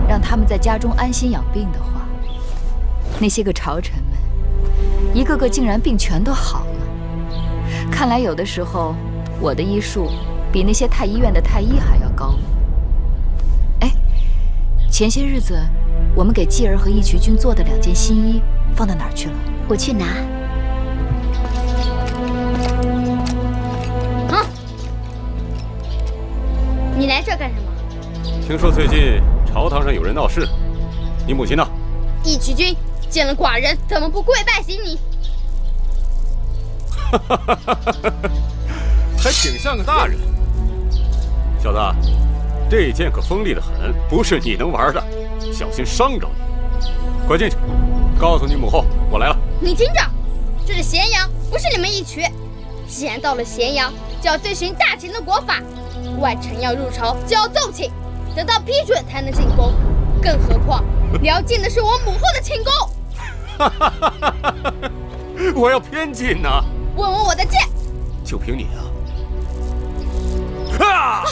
让他们在家中安心养病的话，那些个朝臣们一个个竟然病全都好了。看来有的时候我的医术比那些太医院的太医还要高。哎，前些日子我们给继儿和义渠君做的2件新衣放到哪儿去了？我去拿。你来这干什么？听说最近朝堂上有人闹事，你母亲呢？义渠君见了寡人，怎么不跪拜行礼？还挺像个大人。小子，这剑可锋利得很，不是你能玩的，小心伤着你。快进去，告诉你母后，我来了。你听着，这是咸阳，不是你们义渠。既然到了咸阳，就要遵循大秦的国法。外臣要入朝就要奏请，得到批准才能进宫。更何况你要进的是我母后的寝宫。我要偏进呢。问问我的剑，就凭你啊！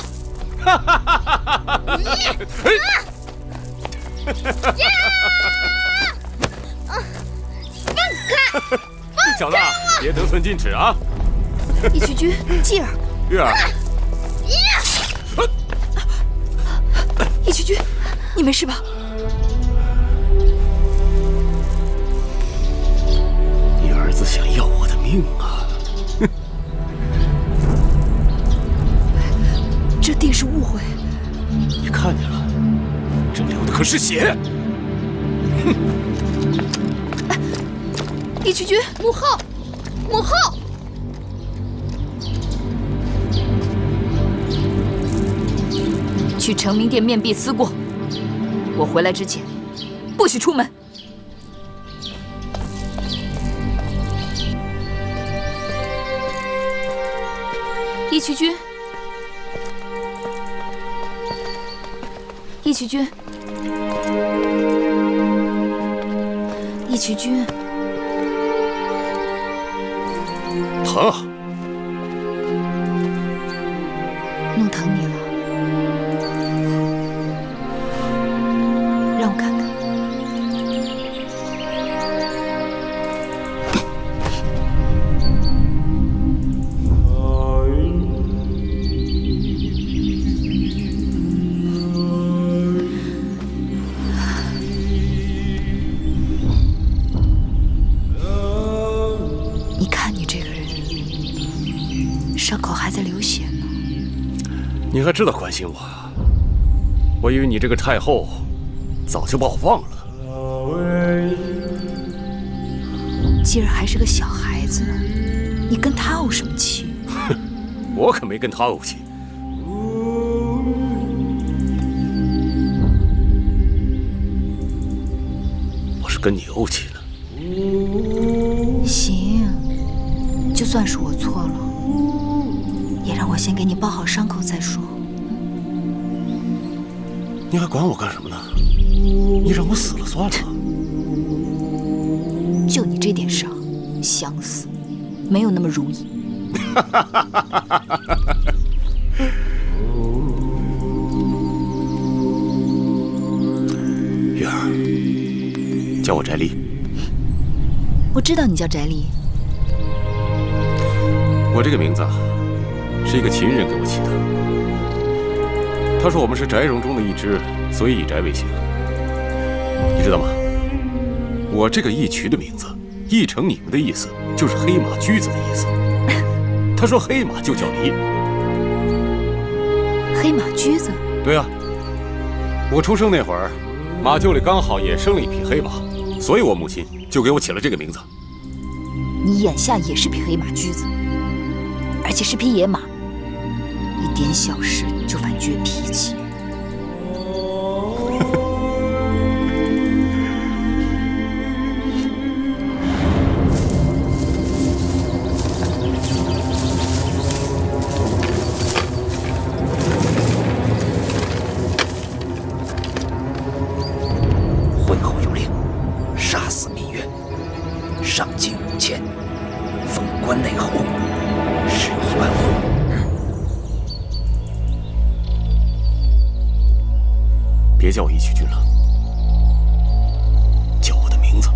放开！小子，别得寸进尺啊！义渠君，继儿，月儿。义渠君，你没事吧？你儿子想要我的命啊！这定是误会。你看见了，这流的可是血！义渠君，母后，母后。去成明殿面壁思过，我回来之前不许出门。义渠君，义渠君，义渠君，疼啊！弄疼你了。让我看看。你看你这个人，伤口还在流血呢。你还知道关心我？我以为你这个太后早就把我忘了。既然还是个小孩子，你跟他怄什么气？哼，我可没跟他怄气。我是跟你怄气呢。行，就算是我错了，也让我先给你包好伤口再说。你还管我干什么呢？你让我死了算了。就你这点事儿，想死没有那么容易。月儿，叫我翟丽。我知道你叫翟丽。我这个名字啊，是一个秦人给我起的。他说我们是翟戎中的一支，所以以翟为姓。你知道吗？我这个义渠的名字译成你们的意思，就是黑马驹子的意思。他说黑马就叫离。黑马驹子？对啊，我出生那会儿，马厩里刚好也生了一匹黑马，所以我母亲就给我起了这个名字。你眼下也是匹黑马驹子，而且是匹野马，一点小事就反倔脾气。会后有令，杀死芈月，赏金5000，封关内侯，11万户。别叫我义渠君了，叫我的名字。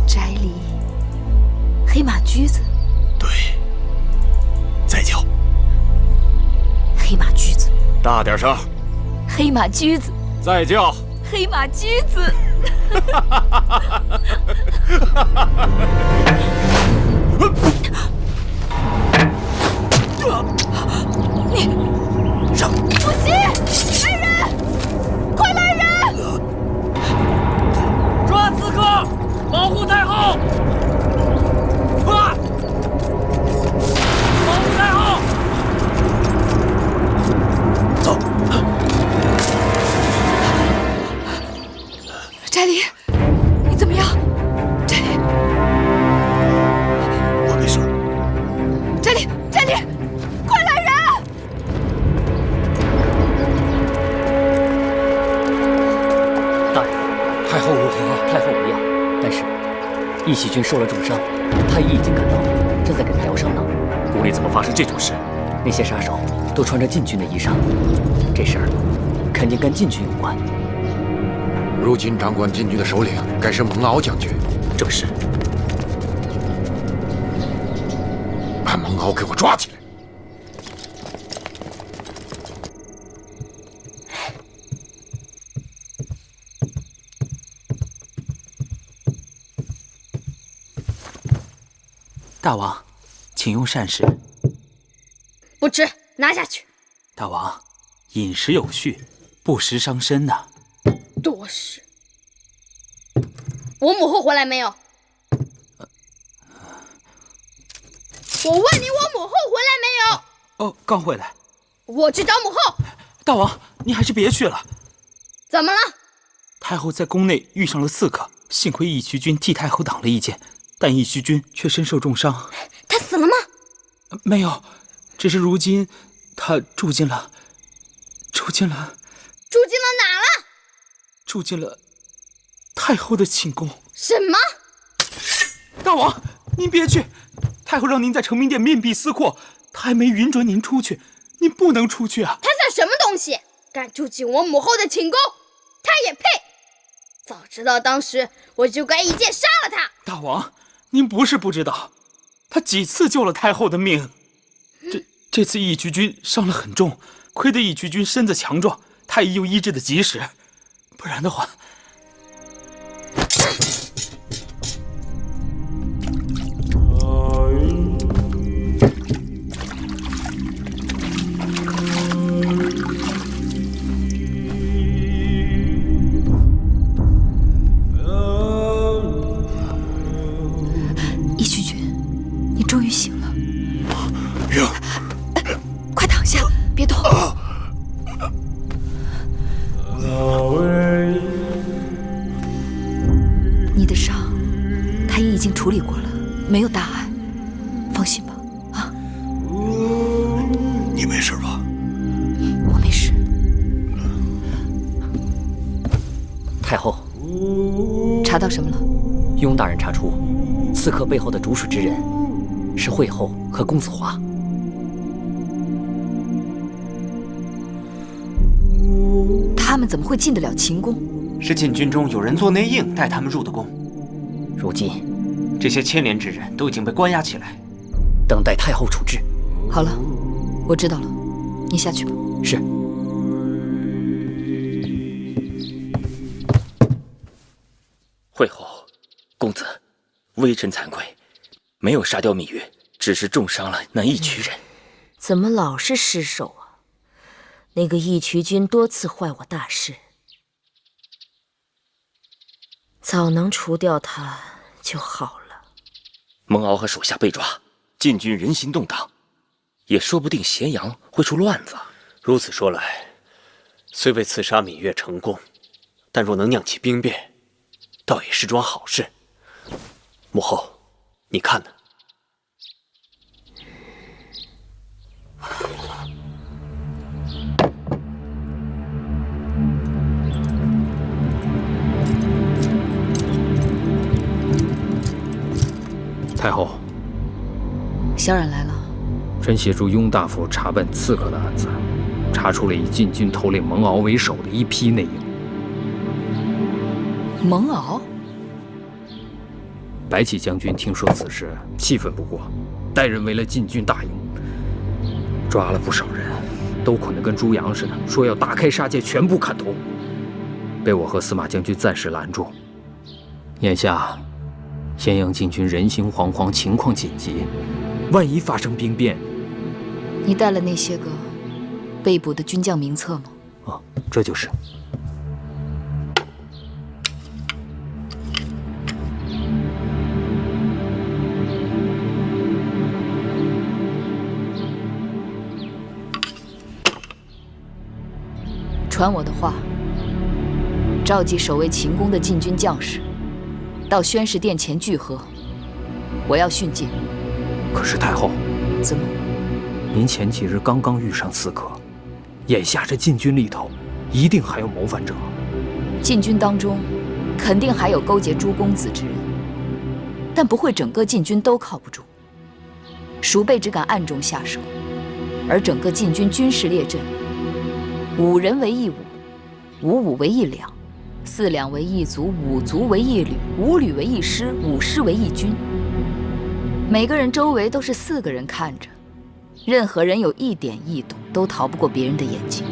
翟丽，黑马驹子。对，再叫黑马驹子。大点声。黑马驹子。再叫黑马驹子。你让不行！来人，快来人！抓刺客，保护太后！快！保护太后！走。翟丽，你怎么样？翟丽，我没事。翟丽，翟丽，快来人！大人，太后如何？太后无恙，但是义渠君受了重伤，太医已经赶到了，正在给他疗伤呢。宫里怎么发生这种事？那些杀手都穿着禁军的衣裳，这事儿肯定跟禁军有关。如今掌管禁军的首领该是蒙敖将军。正是。把蒙敖给我抓起来！大王，请用膳食。不吃，拿下去。大王，饮食有序，不食伤身呐。多事。我母后回来没有？我问你，我母后回来没有？哦，刚回来。我去找母后。大王，你还是别去了。怎么了？太后在宫内遇上了刺客，幸亏义渠君替太后挡了一剑，但义渠君却身受重伤。他死了吗？没有，只是如今他住进了哪了？住进了太后的寝宫。什么？大王，您别去！太后让您在承明殿面壁思过，她还没允准您出去，您不能出去啊！他算什么东西？敢住进我母后的寝宫，他也配？早知道当时我就该一剑杀了他。大王，您不是不知道，他几次救了太后的命。这次义渠君伤了很重，亏得义渠君身子强壮，太医又医治的及时，不然的话。的伤，太医已经处理过了，没有大碍，放心吧。啊，你没事吧？我没事。太后，查到什么了？雍大人查出，刺客背后的主使之人是惠后和公子华。他们怎么会进得了秦宫？是禁军中有人做内应带他们入的宫。如今，这些牵连之人都已经被关押起来，等待太后处置。好了，我知道了，你下去吧。是。惠后，公子，微臣惭愧，没有杀掉芈月，只是重伤了那义渠人。怎么老是失手啊？那个义渠君多次坏我大事，早能除掉他就好了。蒙敖和手下被抓，禁军人心动荡，也说不定咸阳会出乱子。如此说来，虽未刺杀芈月成功，但若能酿起兵变，倒也是桩好事。母后，你看呢？太后，萧冉来了。臣协助雍大夫查办刺客的案子，查出了以禁军头领蒙敖为首的一批内应。蒙敖？白起将军听说此事，气愤不过，带人围了禁军大营，抓了不少人，都捆得跟猪羊似的，说要大开杀戒，全部砍头，被我和司马将军暂时拦住。眼下咸阳禁军人心惶惶，情况紧急，万一发生兵变，你带了那些个被捕的军将名册吗？啊，这就是。传我的话，召集守卫秦宫的禁军将士，到宣誓殿前聚合。我要训诫。可是太后，怎么？您前几日刚刚遇上刺客，眼下这禁军里头一定还有谋反者。禁军当中肯定还有勾结诸公子之人，但不会整个禁军都靠不住。鼠辈只敢暗中下手，而整个禁军军事列阵，5人为一伍，5伍为一两，4两为一族，5族为一旅，5旅为一师，5师为一军。每个人周围都是4个人看着，任何人有一点异动，都逃不过别人的眼睛。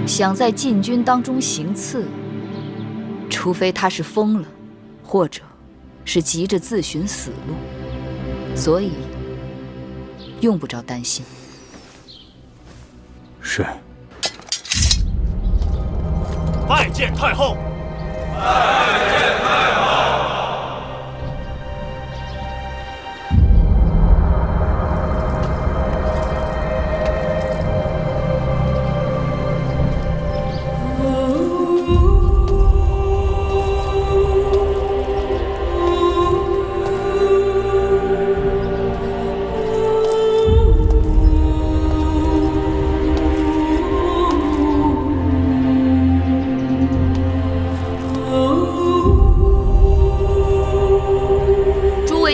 想在禁军当中行刺，除非他是疯了，或者是急着自寻死路，所以用不着担心。是。拜见太后！拜见太后！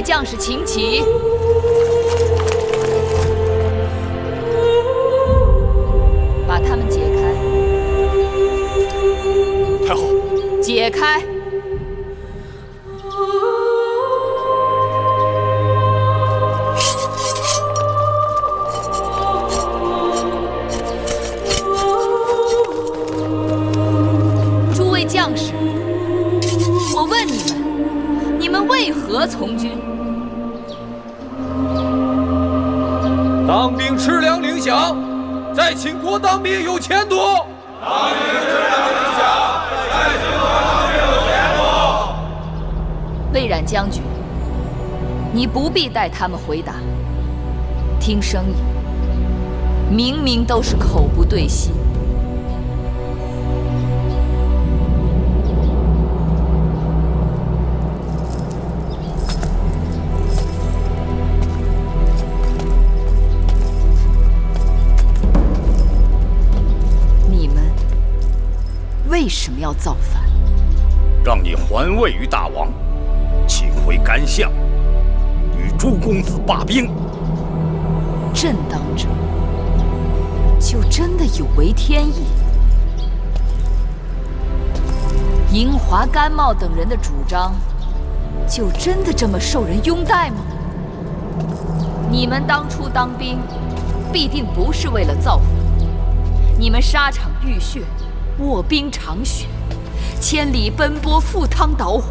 将士请起，把他们解开。太后，解开。诸位将士，我问你们，你们为何从军？当兵吃粮领饷，在秦国当兵有前途。当兵吃粮领饷，在秦国当兵有前途。魏冉将军，你不必带他们回答。听声音，明明都是口不对心。什么要造反？让你还位于大王，请回甘巷，与诸公子罢兵。朕当者，就真的有违天意？银华、甘茂等人的主张，就真的这么受人拥戴吗？你们当初当兵，必定不是为了造反。你们沙场浴血，卧冰尝雪，千里奔波，赴汤蹈火，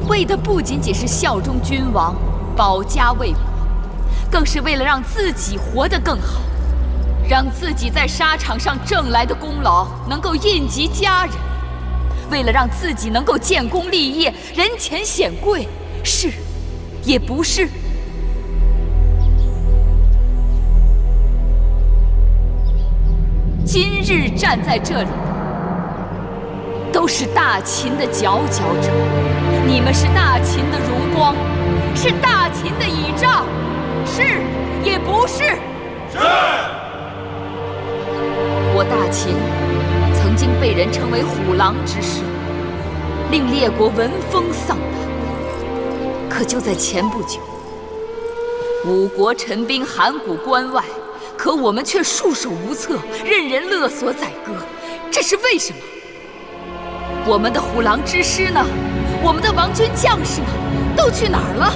为的不仅仅是效忠君王，保家卫国，更是为了让自己活得更好，让自己在沙场上挣来的功劳能够印及家人，为了让自己能够建功立业，人前显贵，是也不是？今日站在这里的，都是大秦的佼佼者，你们是大秦的荣光，是大秦的倚仗，是也不是？是。我大秦曾经被人称为虎狼之师，令列国闻风丧胆。可就在前不久，五国陈兵函谷关外，可我们却束手无策，任人勒索宰割，这是为什么？我们的虎狼之师呢？我们的王军将士呢？都去哪儿了？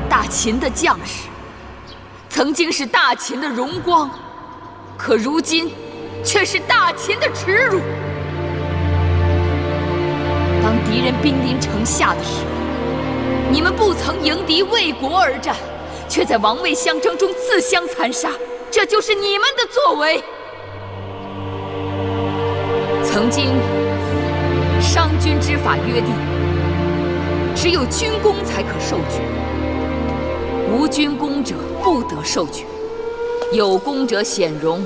大秦的将士曾经是大秦的荣光，可如今却是大秦的耻辱。当敌人兵临城下的时候，你们不曾迎敌为国而战，却在王位相争中自相残杀，这就是你们的作为。曾经商君之法约定，只有军功才可授爵，无军功者不得授爵，有功者显荣，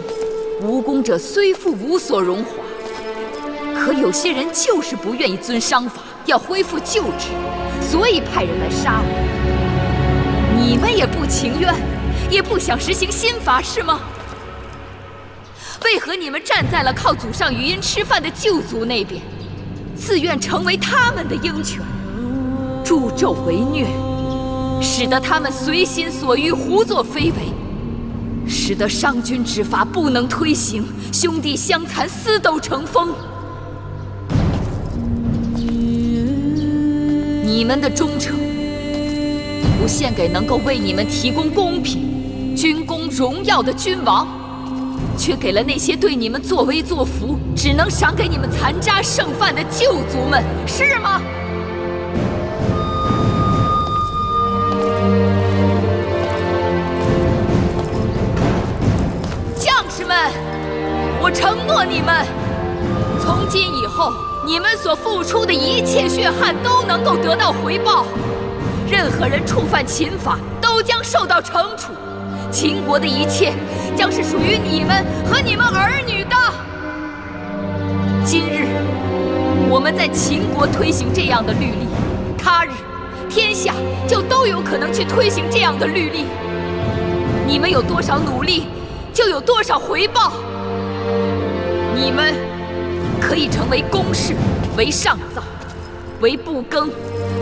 无功者虽复无所荣华。可有些人就是不愿意遵商法，要恢复旧制，所以派人来杀我。你们也不情愿，也不想实行新法，是吗？为何你们站在了靠祖上余荫吃饭的旧族那边，自愿成为他们的鹰犬，助纣为虐，使得他们随心所欲，胡作非为，使得商君之法不能推行，兄弟相残，私斗成风。你们的忠诚不献给能够为你们提供公平、军功、荣耀的君王，却给了那些对你们作威作福、只能赏给你们残渣剩饭的旧族们，是吗？将士们，我承诺你们，从今以后，你们所付出的一切血汗都能够得到回报。任何人触犯秦法，都将受到惩处。秦国的一切将是属于你们和你们儿女的。今日我们在秦国推行这样的律例，他日天下就都有可能去推行这样的律例。你们有多少努力，就有多少回报。你们可以成为公士，为上造，为部更，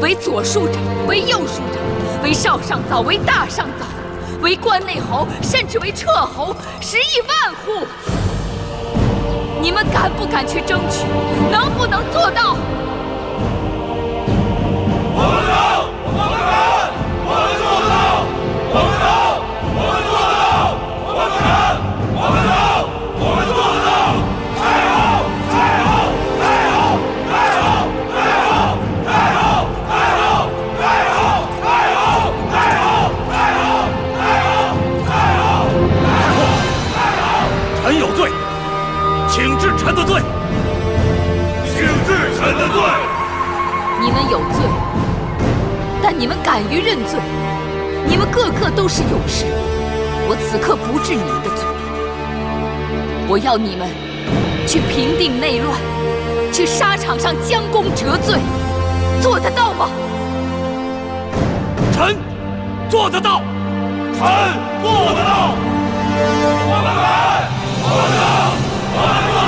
为左庶长，为右庶长，为少上造，为大上造，为关内侯，甚至为彻侯，10亿万户。你们敢不敢去争取？能不能做到？我们能，我们敢，我们做得到，我们能，我们做得到，我们敢，我们能，我们做得到。太好，太好，太好，太好，太好，太好，太好，太好，太好，太好，太好，太好，太好，太好！臣有罪，请治臣的罪。请治臣的罪。你们有罪，但你们敢于认罪，你们个个都是勇士。我此刻不治你们的罪，我要你们去平定内乱，去沙场上将功折罪，做得到吗？臣做得到，臣做得到。我们敢，我们能，我们做。